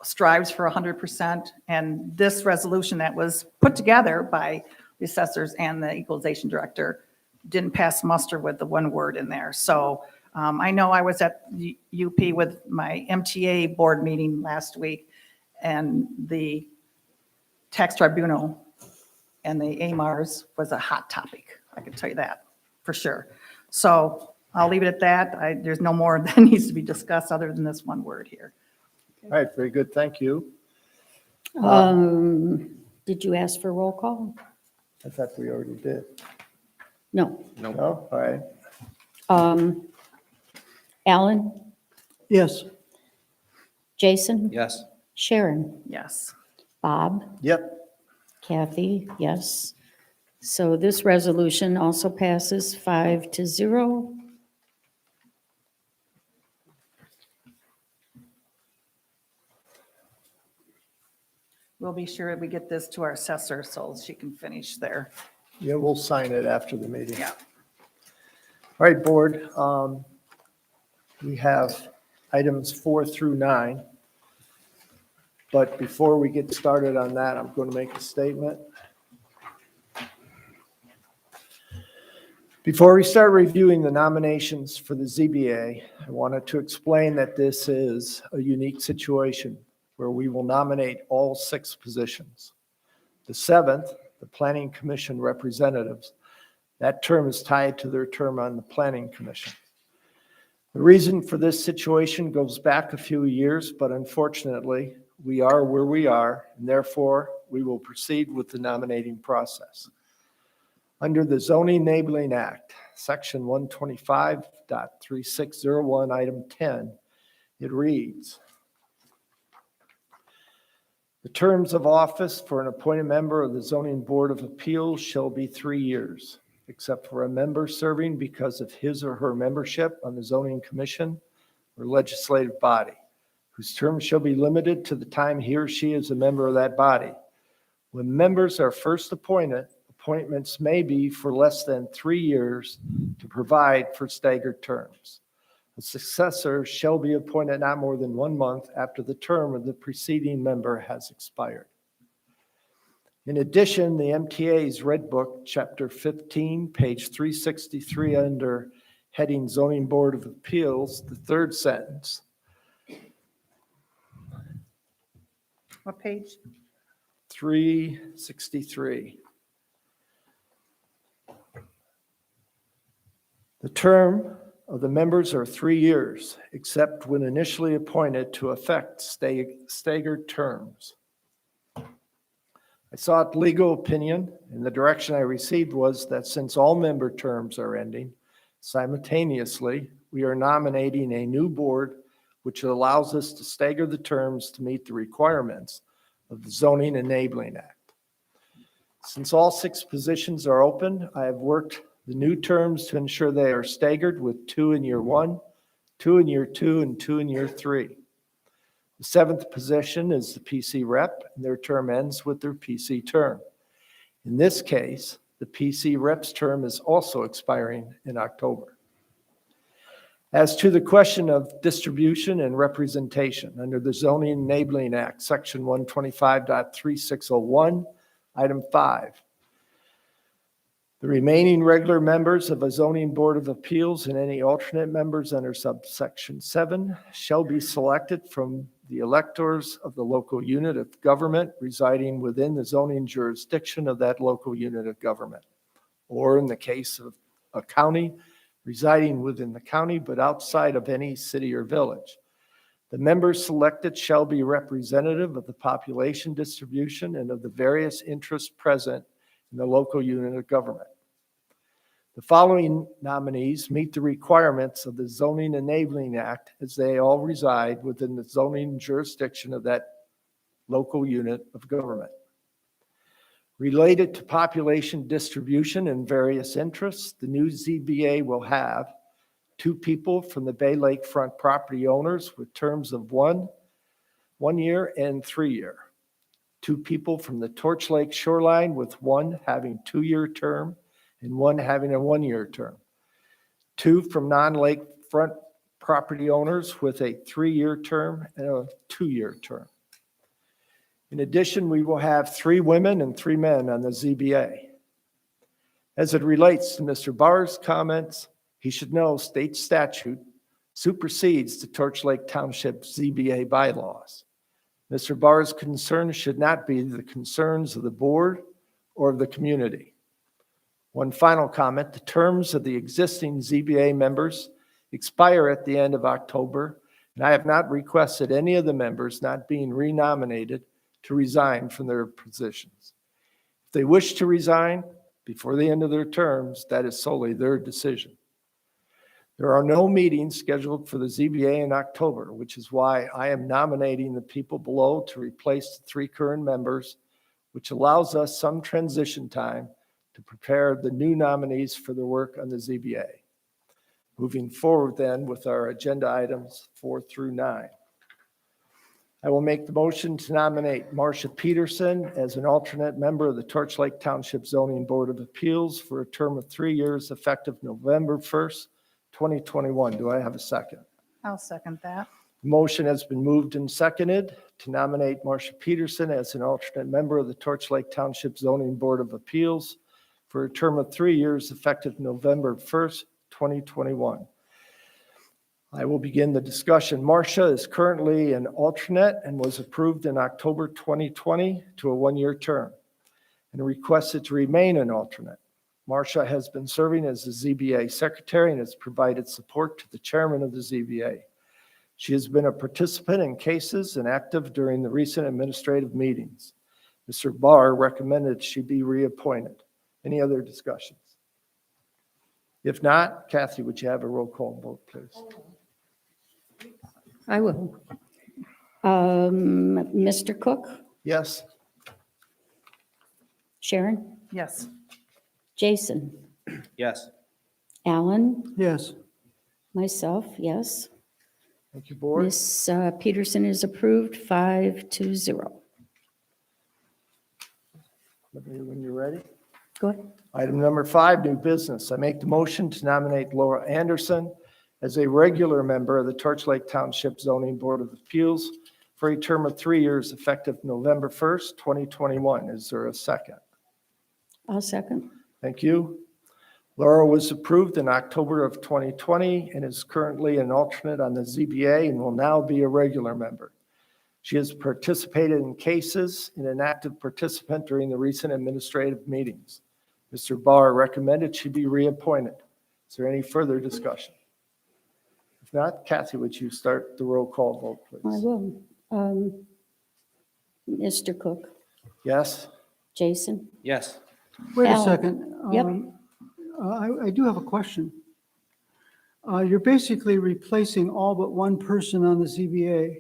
strives for 100%. And this resolution that was put together by the assessors and the equalization director didn't pass muster with the one word in there. So I know I was at UP with my MTA board meeting last week, and the tax tribunal and the AMARs was a hot topic. I can tell you that for sure. So I'll leave it at that. There's no more that needs to be discussed other than this one word here. All right, very good, thank you. did you ask for roll call? I thought we already did. No. No, all right. Alan, Yes. Jason, Yes. Sharon, Yes. Bob, Yep, Kathy, yes. So this resolution also passes 5-0. We'll be sure we get this to our assessor so she can finish there. yeah, we'll sign it after the meeting. Yeah. All right, board, we have items 4 through 9. But before we get started on that, I'm going to make a statement. Before we start reviewing the nominations for the ZBA, I wanted to explain that this is a unique situation where we will nominate all 6 positions. The 7th, the Planning Commission representatives, that term is tied to their term on the Planning Commission. The reason for this situation goes back a few years, but unfortunately, we are where we are, and therefore, we will proceed with the nominating process. Under the Zoning Enabling Act, Section 125.3601, Item 10, it reads, "The terms of office for an appointed member of the Zoning Board of Appeals shall be 3 years, except for a member serving because of his or her membership on the Zoning Commission or legislative body, whose term shall be limited to the time he or she is a member of that body. When members are first appointed, a Appointments may be for less than 3 years to provide for staggered terms. A successor shall be appointed not more than 1 month after the term of the preceding member has expired. In addition, the MTA's Red Book, Chapter 15, page 363, under heading Zoning Board of Appeals, the third sentence, What page? 363. The term of the members are 3 years, except when initially appointed to effect staggered terms. I sought legal opinion, and the direction I received was that since all member terms are ending simultaneously, we are nominating a new board which allows us to stagger the terms to meet the requirements of the Zoning Enabling Act. Since all 6 positions are open, I have worked the new terms to ensure they are staggered with 2 in year 1, 2 in year 2, and 2 in year 3. The 7th position is the PC rep, and their term ends with their PC term. In this case, the PC rep's term is also expiring in October. As to the question of distribution and representation under the Zoning Enabling Act, Section 125.3601, Item 5, the remaining regular members of a zoning board of appeals and any alternate members under subsection 7 shall be selected from the electors of the local unit of government residing within the zoning jurisdiction of that local unit of government, or in the case of a county, residing within the county but outside of any city or village. The members selected shall be representative of the population distribution and of the various interests present in the local unit of government. The following nominees meet the requirements of the Zoning Enabling Act as they all reside within the zoning jurisdiction of that local unit of government. Related to population distribution and various interests, the new ZBA will have 2 people from the Bay Lake Front property owners with terms of 1 year and 3 year. 2 people from the Torch Lake shoreline with 1 having 2-year term and 1 having a 1-year term. 2 from non-lake front property owners with a 3-year term and a 2-year term. In addition, we will have 3 women and 3 men on the ZBA. As it relates to Mr. Barr's comments, he should know state statute supersedes the Torch Lake Township ZBA bylaws. Mr. Barr's concerns should not be the concerns of the board or of the community. One final comment, the terms of the existing ZBA members expire at the end of October, and I have not requested any of the members not being renominated to resign from their positions. If they wish to resign before the end of their terms, that is solely their decision. There are no meetings scheduled for the ZBA in October, which is why I am nominating the people below to replace the 3 current members, which allows us some transition time to prepare the new nominees for their work on the ZBA. Moving forward then with our agenda items 4 through 9. I will make the motion to nominate Marcia Peterson as an alternate member of the Torch Lake Township Zoning Board of Appeals for a term of 3 years effective November 1st, 2021. Do I have a second? I'll second that. Motion has been moved and seconded to nominate Marcia Peterson as an alternate member of the Torch Lake Township Zoning Board of Appeals for a term of 3 years effective November 1st, 2021. I will begin the discussion. Marcia is currently an alternate and was approved in October 2020 to a 1-year term and requested to remain an alternate. Marcia has been serving as the ZBA secretary and has provided support to the chairman of the ZBA. She has been a participant in cases and active during the recent administrative meetings. Mr. Barr recommended she be reappointed. Any other discussions? If not, Kathy, would you have a roll call vote, please? I will. Mr. Cook, Yes? Sharon, Yes. Jason, Yes. Alan, Yes. myself, yes. Thank you, board. Ms. Peterson is approved, 5-0. Let me know when you're ready. Go ahead. Item number 5, new business. I make the motion to nominate Laura Anderson as a regular member of the Torch Lake Township Zoning Board of Appeals for a term of 3 years effective November 1st, 2021. Is there a second? I'll second. Thank you. Laura was approved in October of 2020 and is currently an alternate on the ZBA and will now be a regular member. She has participated in cases and an active participant during the recent administrative meetings. Mr. Barr recommended she be reappointed. Is there any further discussion? If not, Kathy, would you start the roll call vote, I please? will. Mr. Cook, Yes? Jason, Yes. Wait a Al. second. Yep. I do have a question. You're basically replacing all but one person on the ZBA.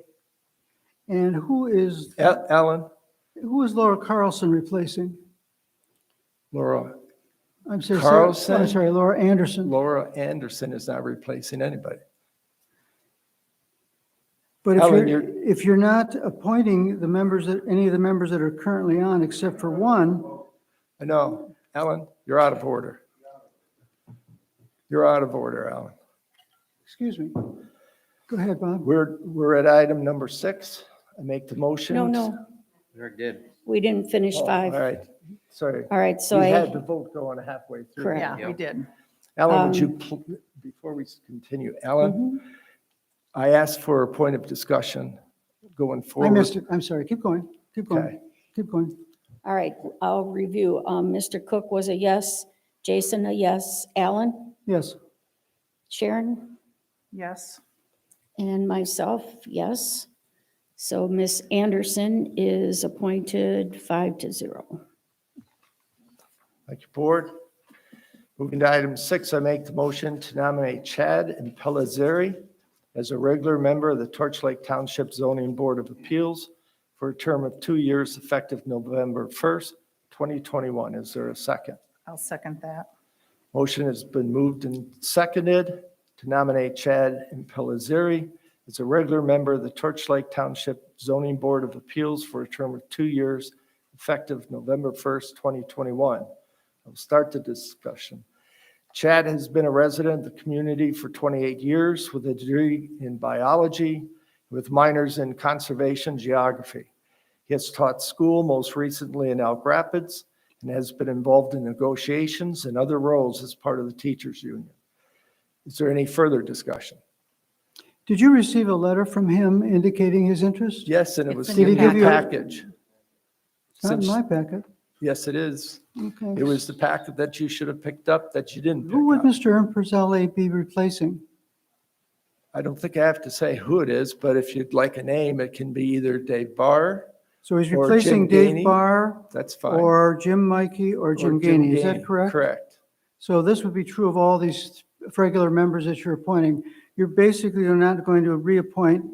And who is Ellen? Laura Carlson replacing? Laura? I'm sorry, Carlson? I'm sorry, Laura Anderson. Laura Anderson is not replacing anybody. But if Ellen, if you're not appointing the members, any of the members that are currently on except for one, I know. Ellen, you're out of order. You're out of order, Ellen. excuse me. Go ahead, Bob. We're at item number 6. I make the motion. no, We already did. we didn't finish Oh, 5. All right, sorry. All right, so We had I, the vote going halfway through. Correct. Yeah, we did. Ellen, would you, before we continue, Ellen, I asked for a point of discussion going I forward. missed it. I'm sorry. Keep going. Keep going. Okay. Keep going. all right, I'll review. Mr. Cook was a yes, Jason a yes, Alan, Yes. Sharon, Yes. and myself, yes. So Ms. Anderson is appointed 5-0. Thank you, Board. Moving to item 6, I make the motion to nominate Chad Impellizzeri as a regular member of the Torch Lake Township Zoning Board of Appeals for a term of 2 years effective November 1st, 2021. Is there a second? I'll second that. Motion has been moved and seconded to nominate Chad Impellizzeri as a regular member of the Torch Lake Township Zoning Board of Appeals for a term of 2 years effective November 1st, 2021. I'll start the discussion. Chad has been a resident of the community for 28 years with a degree in biology with minors in conservation geography. He has taught school most recently in Elk Rapids and has been involved in negotiations and other roles as part of the teachers union. Is there any further discussion? Did you receive a letter from him indicating his interest? Yes, and it was It's in in your the packet. package. It's not in Since- my packet. Yes, it is. Okay. It was the packet that you should have picked up that you didn't pick Who would up. Mr. Imprizzelli be replacing? I don't think I have to say who it is, but if you'd like a name, it can be either Dave Barr, So he's Or replacing Jim Dave Gainey. Barr that's fine. or Jim Mikey or Or Jim Gainey. Is that Gainey. correct? Correct. So this would be true of all these regular members that you're appointing. You're basically not going to reappoint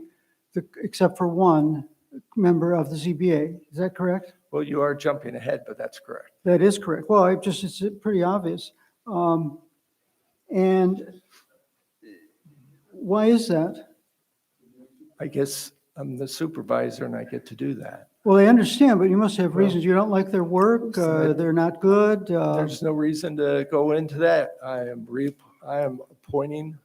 except for one member of the ZBA. Is that correct? Well, you are jumping ahead, but that's correct. That is correct. Well, it's pretty obvious. And why is that? I guess I'm the supervisor and I get to do that. Well, I understand, but you must have Well, reasons. You don't like their work, they're not good. There's no reason to go into that. I am appointing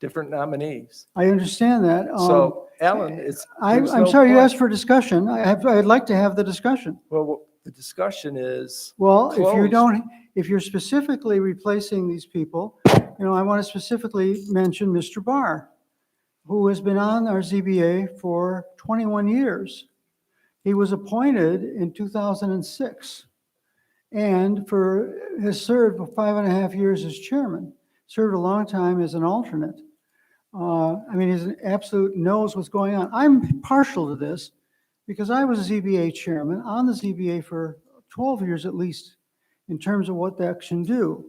different nominees. I understand that. So Ellen, I'm there's no sorry, you point. asked for discussion. I'd like to have the discussion. Well, the discussion is, Well, if you Closed. don't, if you're specifically replacing these people, I want to specifically mention Mr. Barr, who has been on our ZBA for 21 years. He was appointed in 2006 and has served for 5.5 years as chairman, served a long time as an alternate. He's an absolute knows what's going on. I'm partial to this because I was a ZBA chairman on the ZBA for 12 years at least in terms of what that can do.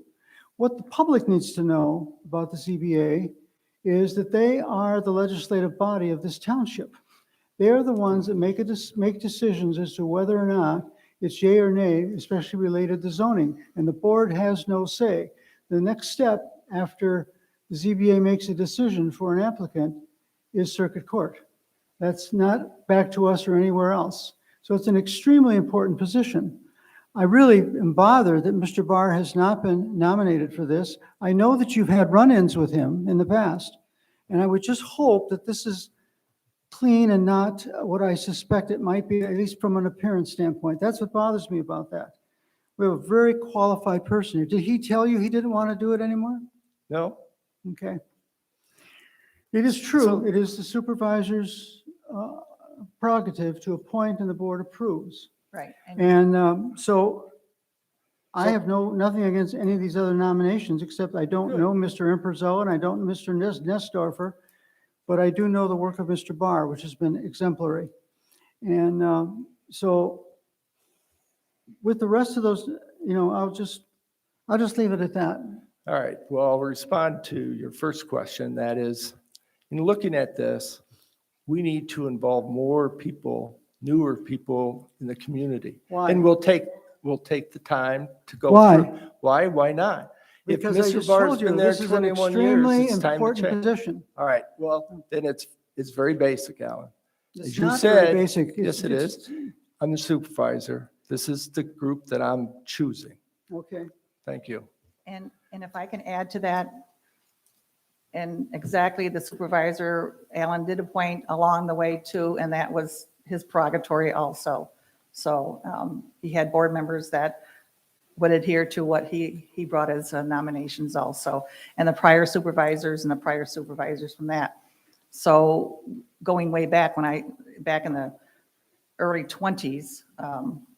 What the public needs to know about the ZBA is that they are the legislative body of this township. They are the ones that make decisions as to whether or not it's yay or nay, especially related to zoning, and the board has no say. The next step after the ZBA makes a decision for an applicant is circuit court. That's not back to us or anywhere else. So it's an extremely important position. I really am bothered that Mr. Barr has not been nominated for this. I know that you've had run-ins with him in the past, and I would just hope that this is clean and not what I suspect it might be, at least from an appearance standpoint. That's what bothers me about that. We have a very qualified person here. Did he tell you he didn't want to do it anymore? No? Okay. It is So- true, it is the supervisor's prerogative to appoint and the board approves. Right. And so I have nothing against any of these other nominations, except I don't know Mr. Imperzo and I don't know Mr. Nestorfer, but I do know the work of Mr. Barr, which has been exemplary. And so with the rest of those, I'll just leave it at that. All right, well, I'll respond to your first question. That is, in looking at this, we need to involve more people, newer people in the community. Why? And we'll take the time to go Why? through. Why? Why not? If Because I Mr. just Barr's told you, been there this is an 21 extremely years, it's time to important change. position. All right, well, then it's very basic, Alan. It's As you not very said, basic. yes, it is. I'm the supervisor. This is the group that I'm choosing. Okay. Thank you. And if I can add to that, and exactly the supervisor, Alan did appoint along the way too, and that was his prerogative also. So he had board members that would adhere to what he brought as nominations also, and the prior supervisors from that. So going way back back in the early 20s,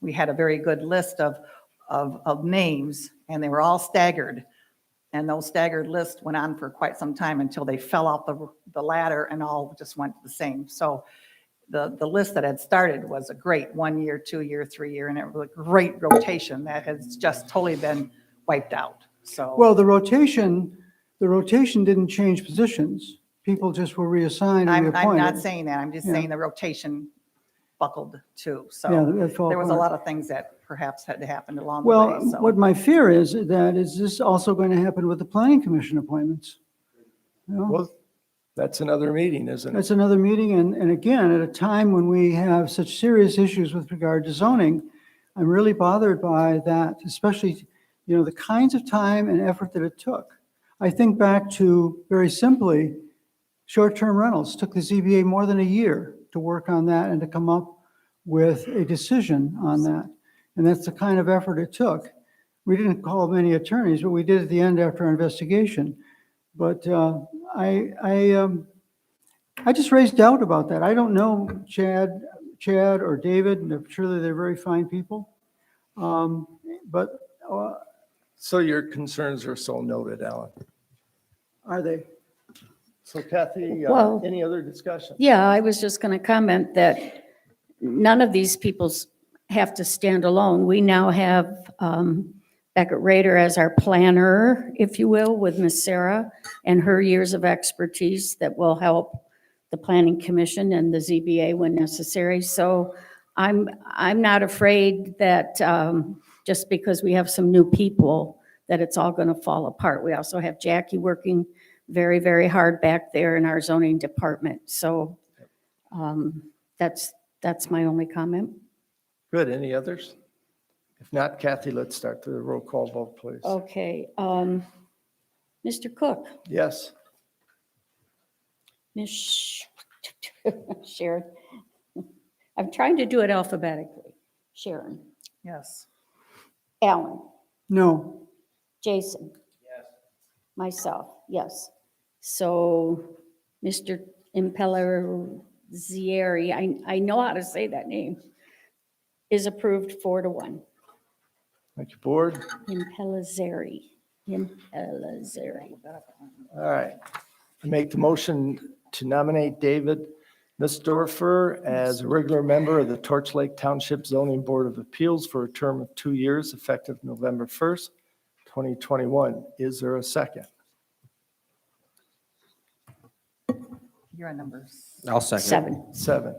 we had a very good list of names, and they were all staggered. And those staggered lists went on for quite some time until they fell off the ladder and all just went the same. So the list that had started was a great 1 year, 2 year, 3 year, and it was a great rotation that has just totally been wiped out. So. Well, the rotation didn't change positions. People just were reassigned and I'm reappointed. not saying that, I'm just Yeah. saying the rotation buckled too. Yeah, So that fell there was a apart. lot of things that perhaps had happened along the way, Well, so. what my fear is this also going to happen with the planning commission appointments? Well, that's another meeting, isn't it? That's another meeting, and again, at a time when we have such serious issues with regard to zoning, I'm really bothered by that, especially, the kinds of time and effort that it took. I think back to, very simply, short-term rentals. Took the ZBA more than a year to work on that and to come up with a decision on that. And that's the kind of effort it took. We didn't call many attorneys, but we did at the end after our investigation. But I just raised doubt about that. I don't know Chad or David, and surely they're very fine people. But So your concerns are so noted, Alan. are they? So Kathy, Well- any other discussion? Yeah, I was just going to comment that none of these people have to stand alone. We now have Beckett Rader as our planner, if you will, with Miss Sarah and her years of expertise that will help the Planning Commission and the ZBA when necessary. So I'm not afraid that just because we have some new people, that it's all going to fall apart. We also have Jackie working very, very hard back there in our zoning department. So that's my only comment. Good, any others? If not, Kathy, let's start the roll call vote, please. Okay, Mr. Cook, Yes. Ms. Sharon, I'm trying to do it alphabetically. Sharon, Yes. Alan, No. Jason. Yes. Myself, yes. So, Mr. Impellizieri, I know how to say that name, is approved 4-1. Thank you, board. Impellizieri. All right. I make the motion to nominate David Nussdorfer as a regular member of the Torch Lake Township Zoning Board of Appeals for a term of 2 years, effective November 1st, 2021. Is there a second? You're on number I'll second it. 7. 7.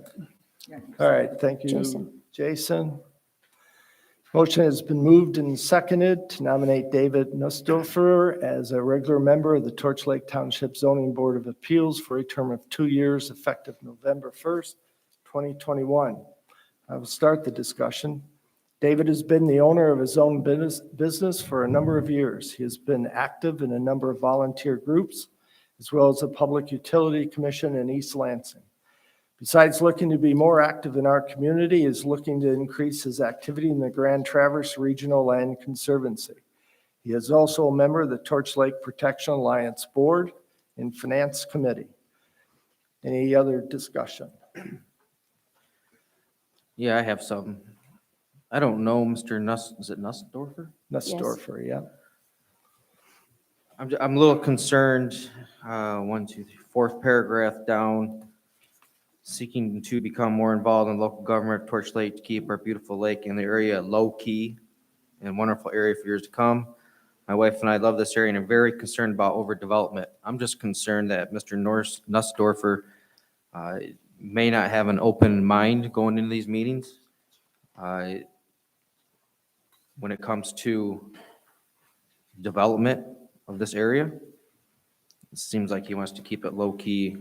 yeah. All right, thank you, Jason. Jason. Motion has been moved and seconded to nominate David Nussdorfer as a regular member of the Torch Lake Township Zoning Board of Appeals for a term of 2 years, effective November 1st, 2021. I will start the discussion. David has been the owner of his own business for a number of years. He has been active in a number of volunteer groups, as well as the Public Utility Commission in East Lansing. Besides looking to be more active in our community, he is looking to increase his activity in the Grand Traverse Regional Land Conservancy. He is also a member of the Torch Lake Protection Alliance Board and Finance Committee. Any other discussion? Yeah, I have some. I don't know, Mr. Is it Nussdorfer? Nussdorfer, yeah. I'm a little concerned, 1, 2, 3, fourth paragraph down, seeking to become more involved in local government of Torch Lake to keep our beautiful lake and the area low-key and wonderful area for years to come. My wife and I love this area and are very concerned about overdevelopment. I'm just concerned that Mr. Nussdorfer may not have an open mind going into these meetings when it comes to development of this area. It seems like he wants to keep it low-key.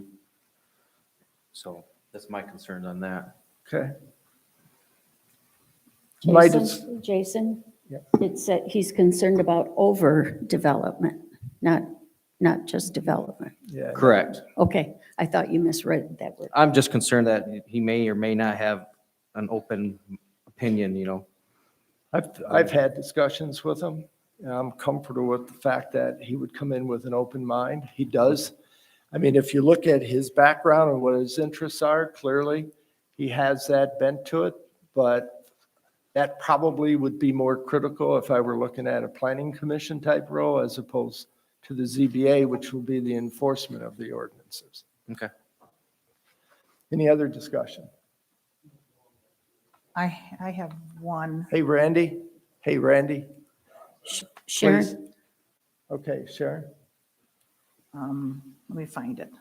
So that's my concerns on that. Okay. Might Jason, Yep. it's that he's concerned about overdevelopment, not just development. Yeah. Correct. Okay, I thought you misread that word. I'm just concerned that he may or may not have an open opinion, I've had discussions with him. And I'm comfortable with the fact that he would come in with an open mind. He does. I mean, if you look at his background and what his interests are, clearly he has that bent to it, but that probably would be more critical if I were looking at a planning commission type role as opposed to the ZBA, which will be the enforcement of the ordinances. Okay. Any other discussion? I have one. Hey, Randy? Hey, Randy? Sharon? Please. Okay, Sharon? Let me find it.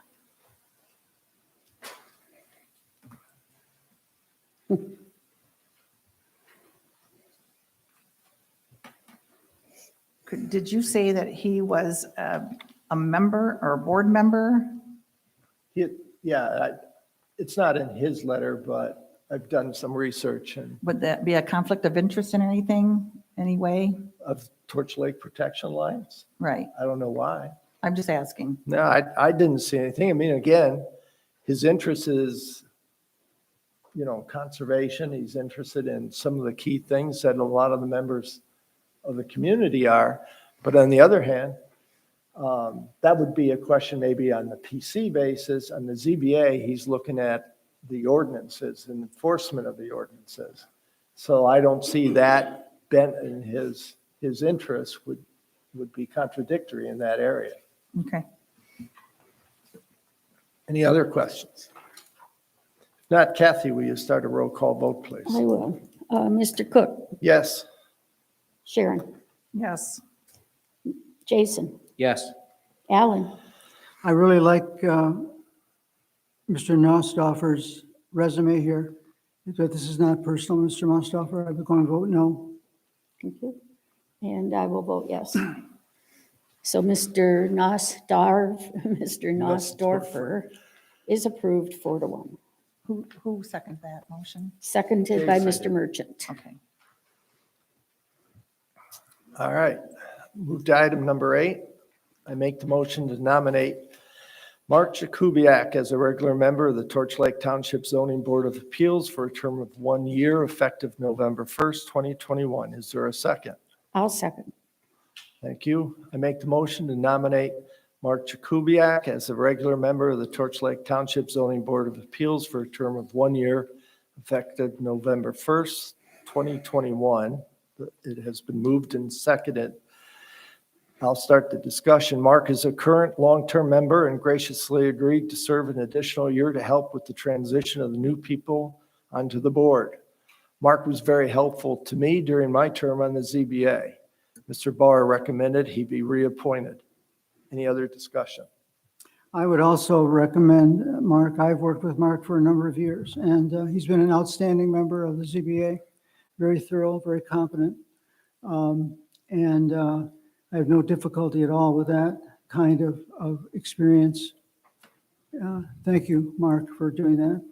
Did you say that he was a member or a board member? Yeah, it's not in his letter, but I've done some research and Would that be a conflict of interest in anything, anyway? of Torch Lake Protection Alliance. Right, I don't know why. I'm just asking. No, I didn't see anything. I mean, again, his interest is, conservation. He's interested in some of the key things that a lot of the members of the community are. But on the other hand, that would be a question maybe on the PC basis. On the ZBA, he's looking at the ordinances and enforcement of the ordinances. So I don't see that bent in his interest would be contradictory in that area. Okay. Any other questions? If not, Kathy, will you start a roll call vote, please? I will. Mr. Cook, Yes. Sharon, Yes. Jason, Yes. Alan, I really like Mr. Nostoffer's resume here, but this is not personal, Mr. Nostoffer. I'm going to vote no. thank you. And I will vote yes. So Mr. Nosdorfer is approved 4-1, Who seconded that motion? seconded by Mr. Merchant. Okay. All right. Move to item number 8. I make the motion to nominate Mark Jakubiak as a regular member of the Torch Lake Township Zoning Board of Appeals for a term of 1 year effective November 1st, 2021. Is there a second? I'll second. Thank you. I make the motion to nominate Mark Jakubiak as a regular member of the Torch Lake Township Zoning Board of Appeals for a term of 1 year effective November 1st, 2021. It has been moved and seconded. I'll start the discussion. Mark is a current long-term member and graciously agreed to serve an additional year to help with the transition of the new people onto the board. Mark was very helpful to me during my term on the ZBA. Mr. Barr recommended he be reappointed. Any other discussion? I would also recommend Mark. I've worked with Mark for a number of years, and he's been an outstanding member of the ZBA, very thorough, very competent. I have no difficulty at all with that kind of experience. Thank you, Mark, for doing that.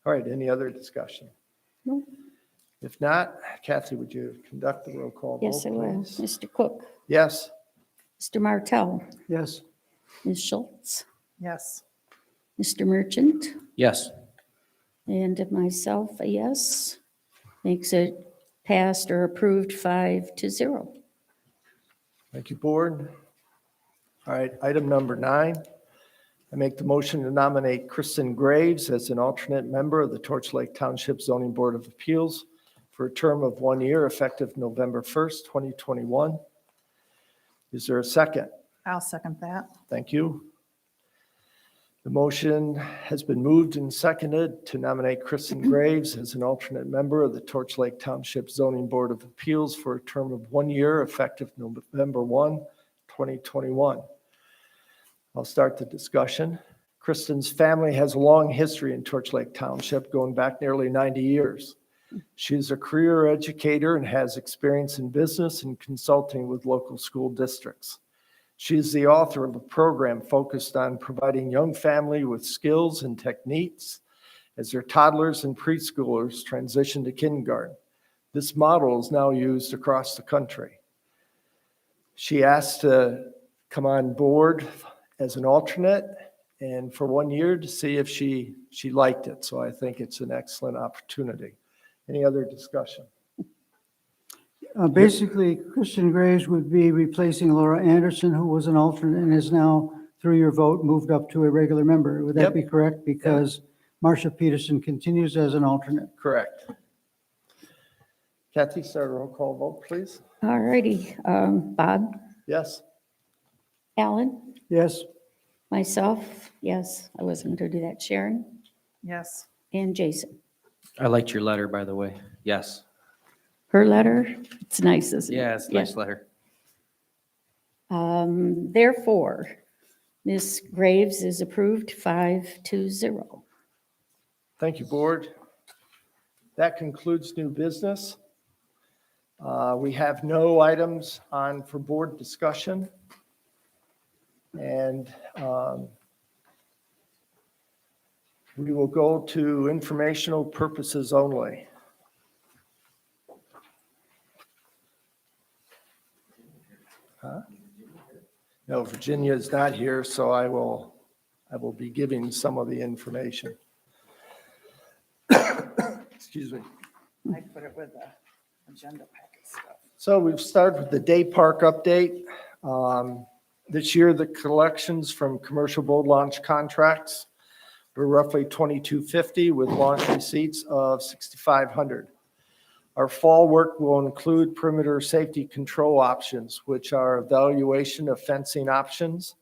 All right, any other discussion? No. If not, Kathy, would you conduct the roll call vote, Yes, I will. please? Mr. Cook, Yes. Mr. Martell, Yes. Ms. Schultz, Yes. Mr. Merchant, Yes. and myself, a yes. Makes it passed or approved 5-0. Thank you, Board. All right, item number 9. I make the motion to nominate Kristen Graves as an alternate member of the Torch Lake Township Zoning Board of Appeals for a term of 1 year effective November 1st, 2021. Is there a second? I'll second that. Thank you. The motion has been moved and seconded to nominate Kristen Graves as an alternate member of the Torch Lake Township Zoning Board of Appeals for a term of 1 year effective November 1, 2021. I'll start the discussion. Kristen's family has a long history in Torch Lake Township, going back nearly 90 years. She is a career educator and has experience in business and consulting with local school districts. She is the author of a program focused on providing young families with skills and techniques as their toddlers and preschoolers transition to kindergarten. This model is now used across the country. She asked to come on board as an alternate and for 1 year to see if she liked it. So I think it's an excellent opportunity. Any other discussion? Basically, Christian Graves would be replacing Laura Anderson, who was an alternate and is now, through your vote, moved up to a regular member. Would that Yep. be correct? Because Marcia Peterson continues as an alternate. Correct. Kathy, start a roll call vote, please. All righty. Bob, Yes. Alan, Yes. myself, yes, I wasn't going to do that. Sharon Yes. and Jason. I liked your letter, by the way. Yes. Her letter, it's nice, isn't it? Yeah, it's a nice letter. Therefore, Ms. Graves is approved 5-0. Thank you, Board. That concludes new business. We have no items on for board discussion. And we will go to informational purposes only. Huh? No, Virginia is not here, so I will be giving some of the information. Excuse me. I put it with the agenda packet stuff. So we've started with the day park update. This year, the collections from commercial boat launch contracts were roughly $2,250 with launch receipts of $6,500. Our fall work will include perimeter safety control options, which are evaluation of fencing options,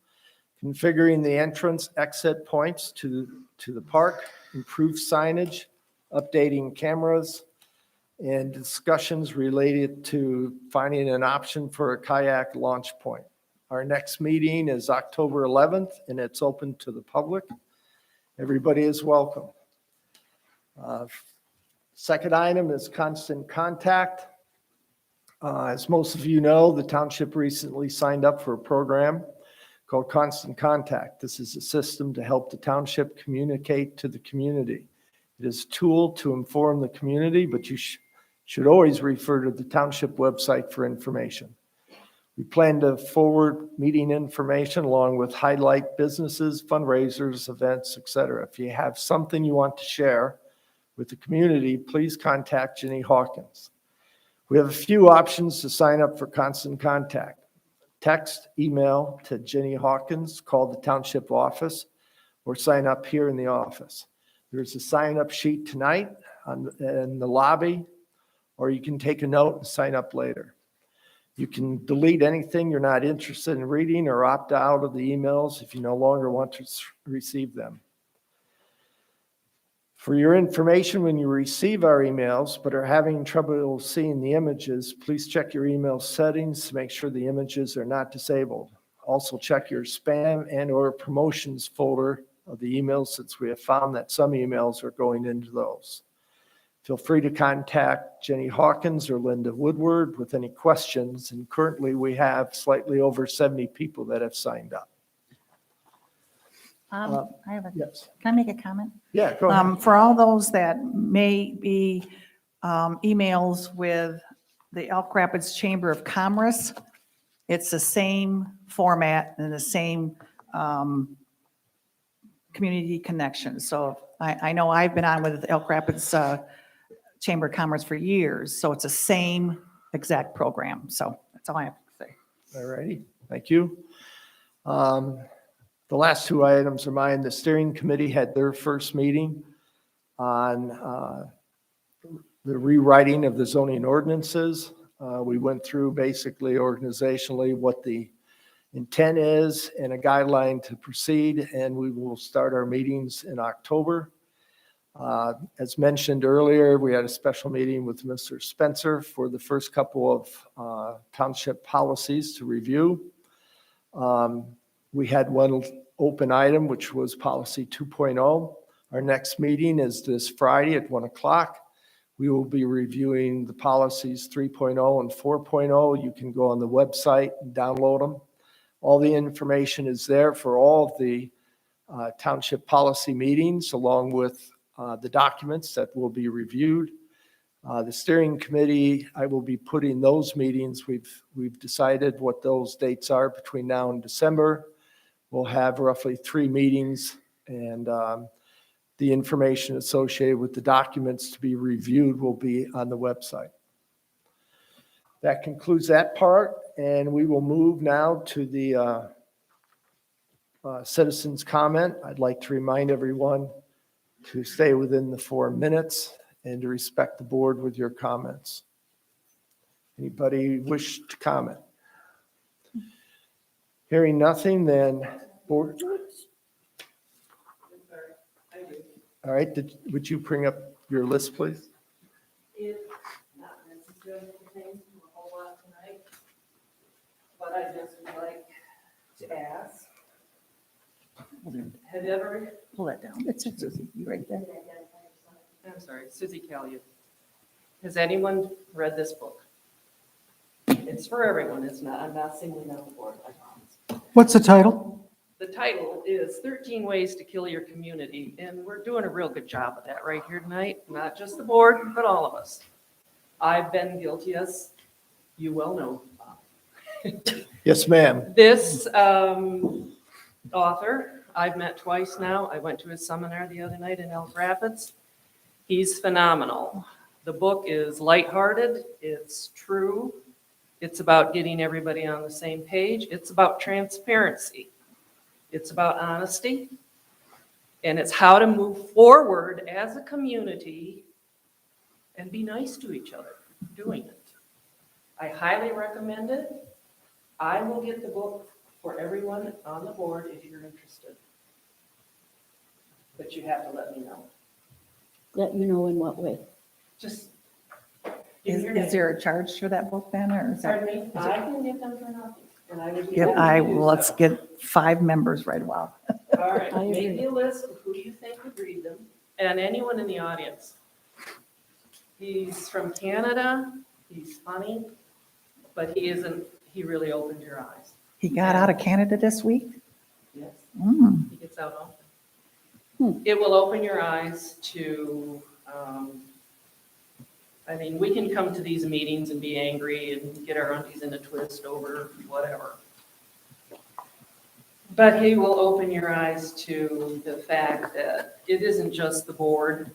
configuring the entrance exit points to the park, improved signage, updating cameras, and discussions related to finding an option for a kayak launch point. Our next meeting is October 11th, and it's open to the public. Everybody is welcome. Second item is constant contact. As most of you know, the township recently signed up for a program called Constant Contact. This is a system to help the township communicate to the community. It is a tool to inform the community, but you should always refer to the township website for information. We plan to forward meeting information along with highlight businesses, fundraisers, events, etc. If you have something you want to share with the community, please contact Jenny Hawkins. We have a few options to sign up for Constant Contact. Text, email to Jenny Hawkins, call the township office, or sign up here in the office. There's a sign-up sheet tonight in the lobby, or you can take a note and sign up later. You can delete anything you're not interested in reading or opt out of the emails if you no longer want to receive them. For your information, when you receive our emails but are having trouble seeing the images, please check your email settings to make sure the images are not disabled. Also check your spam and/or promotions folder of the emails, since we have found that some emails are going into those. Feel free to contact Jenny Hawkins or Linda Woodward with any questions, and currently we have slightly over 70 people that have signed up. I have a, Yes. can I make a comment? Yeah, go ahead. For all those that may be emails with the Elk Rapids Chamber of Commerce. It's the same format and the same community connection. So I know I've been on with the Elk Rapids Chamber of Commerce for years, so it's the same exact program. So that's all I have to say. All righty, thank you. The last two items are mine. The steering committee had their first meeting on the rewriting of the zoning ordinances. We went through basically organizationally what the intent is and a guideline to proceed, and we will start our meetings in October. As mentioned earlier, we had a special meeting with Mr. Spencer for the first couple of township policies to review. We had one open item, which was policy 2.0. Our next meeting is this Friday at 1 o'clock. We will be reviewing the policies 3.0 and 4.0. You can go on the website and download them. All the information is there for all of the township policy meetings, along with the documents that will be reviewed. The steering committee, I will be putting those meetings. We've decided what those dates are between now and December. We'll have roughly 3 meetings, and the information associated with the documents to be reviewed will be on the website. That concludes that part, and we will move now to the citizens' comment. I'd like to remind everyone to stay within the 4 minutes and to respect the board with your comments. Anybody wish to comment? Hearing nothing, then board. All right, would you bring up your list, please? It's not necessarily pertains to a whole lot tonight, but I just would like to ask, have you ever, Pull that down. That's it, Susie. You right there. I'm sorry, Susie Calumet. Has anyone read this book? It's for everyone, it's not, I'm not singling out the board, I promise. What's the title? The title is 13 Ways to Kill Your Community, and we're doing a real good job of that right here tonight, not just the board, but all of us. I've been guilty, as you well know. Yes, ma'am. This author, I've met twice now. I went to his seminar the other night in Elk Rapids. He's phenomenal. The book is lighthearted, it's true, it's about getting everybody on the same page, it's about transparency. It's about honesty, and it's how to move forward as a community and be nice to each other doing it. I highly recommend it. I will get the book for everyone on the board if you're interested. But you have to let me know. Let you know in what way. Just give your name. Is there a charge for that book then, or is that? Pardon me? I can get them for nothing. And I would be Yeah, happy to do let's so. get 5 members right away. All right, I make agree. me a list of who you think would read them, and anyone in the audience. He's from Canada, he's funny, but he really opened your eyes. He got out of Canada this week? Yes, Mm. he gets out often. It will open your eyes to, I mean, we can come to these meetings and be angry and get our undies in a twist over whatever. But he will open your eyes to the fact that it isn't just the board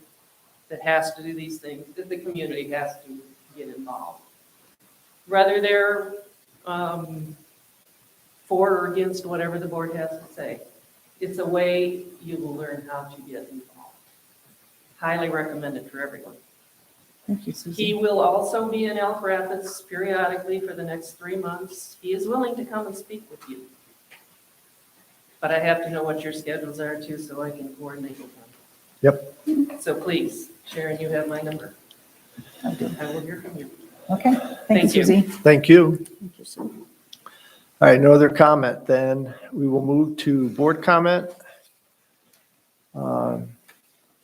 that has to do these things, that the community has to get involved. Whether they're for or against whatever the board has to say, it's a way you will learn how to get involved. Highly recommended for everyone. Thank you, He Susie. will also be in Elk Rapids periodically for the next 3 months. He is willing to come and speak with you. But I have to know what your schedules are too, so I can coordinate with them. Yep. So please, Sharon, you have my number. I do. I will hear from you. Okay, thank you, Thank you. Susie. Thank you. Thank you, Sue. All right, no other comment. Then we will move to board comment.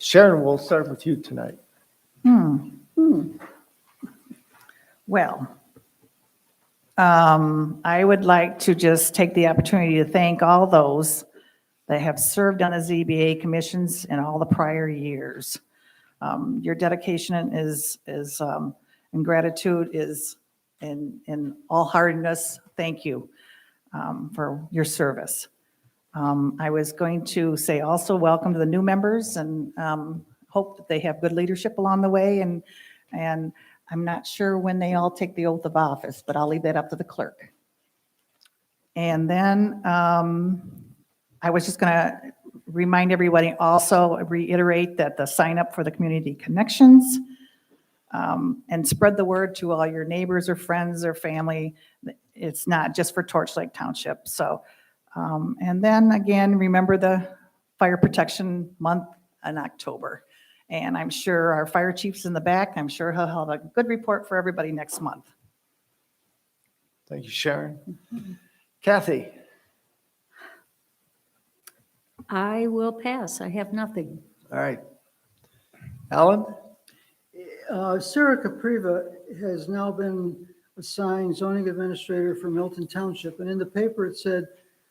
Sharon, we'll start with you tonight. Well, I would like to just take the opportunity to thank all those that have served on the ZBA commissions in all the prior years. Your dedication is, and gratitude is in all heartedness. Thank you for your service. I was going to say also welcome to the new members and hope that they have good leadership along the way. And I'm not sure when they all take the oath of office, but I'll leave that up to the clerk. And then I was just going to remind everybody, also reiterate that the sign up for the community connections and spread the word to all your neighbors or friends or family. It's not just for Torch Lake Township. So, and then again, remember the fire protection month in October. And I'm sure our fire chief's in the back. I'm sure he'll have a good report for everybody next month. Thank you, Sharon. Kathy? I will pass. I have nothing. All right. Alan? Sarah Capriva has now been assigned zoning administrator for Milton Township. And in the paper, it said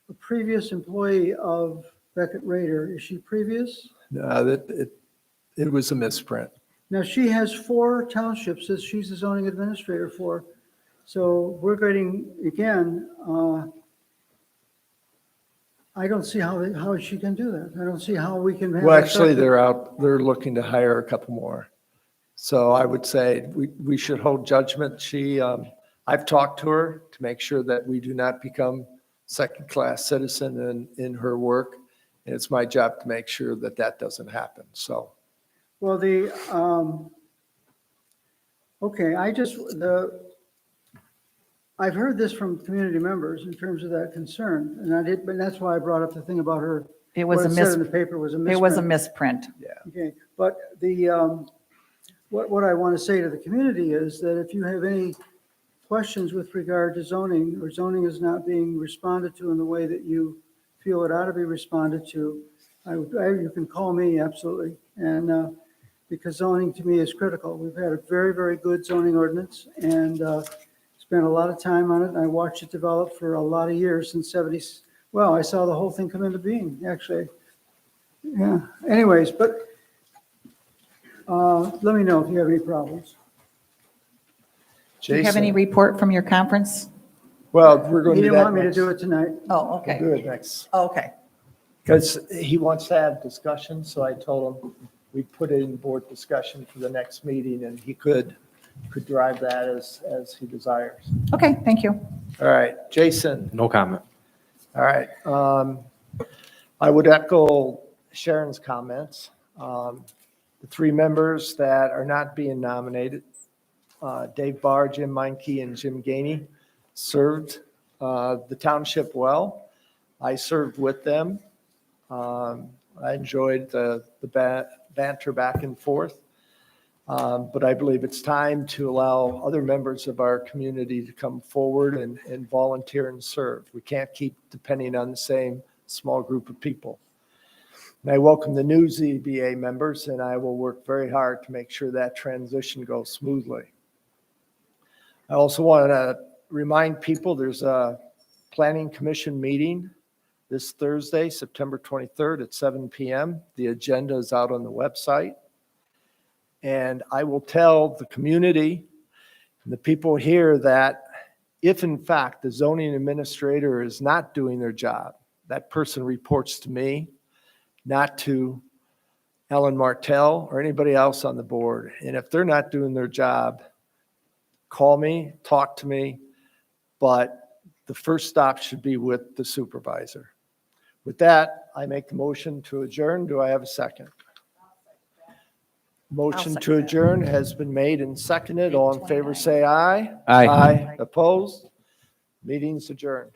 a previous employee of Beckett Rader. Is she previous? No, it was a misprint. Now, she has 4 townships that she's the zoning administrator for. So we're getting, again, I don't see how she can do that. I don't see how we can have. Well, actually, they're looking to hire a couple more. So I would say we should hold judgment. I've talked to her to make sure that we do not become second-class citizen in her work. And it's my job to make sure that that doesn't happen, so. Well, okay, I've heard this from community members in terms of that concern, but that's why I brought up the thing about her. It was what a said in the paper was a misprint. It was a misprint. Okay, but what I want to say to the community is that if you have any questions with regard to zoning, or zoning is not being responded to in the way that you feel it ought to be responded to, you can call me, absolutely. And because zoning to me is critical. We've had a very, very good zoning ordinance and spent a lot of time on it. I watched it develop for a lot of years since well, I saw the whole thing come into being, actually. Yeah, anyways, but let me know if you have any problems. Do you have any Jason? report from your conference? Well, we're going He to do didn't that want me to next. do it tonight. Oh, We'll okay. do it next. Oh, okay. Because he wants to have discussion, so I told him we'd put it in board discussion for the next meeting, and he could drive that as he desires. Okay, thank you. All right, Jason? No comment. All right. I would echo Sharon's comments. The 3 members that are not being nominated, Dave Barr, Jim Meinke, and Jim Gainey, served the township well. I served with them. I enjoyed the banter back and forth. But I believe it's time to allow other members of our community to come forward and volunteer and serve. We can't keep depending on the same small group of people. And I welcome the new ZBA members, and I will work very hard to make sure that transition goes smoothly. I also want to remind people there's a planning commission meeting this Thursday, September 23rd at 7 p.m. The agenda is out on the website. And I will tell the community and the people here that if in fact the zoning administrator is not doing their job, that person reports to me, not to Ellen Martell or anybody else on the board. And if they're not doing their job, call me, talk to me, but the first stop should be with the supervisor. With that, I make the motion to adjourn. Do I have a second? Motion second to that. adjourn has been made and seconded. All in favor, say aye. Aye. Opposed? Meeting's adjourned.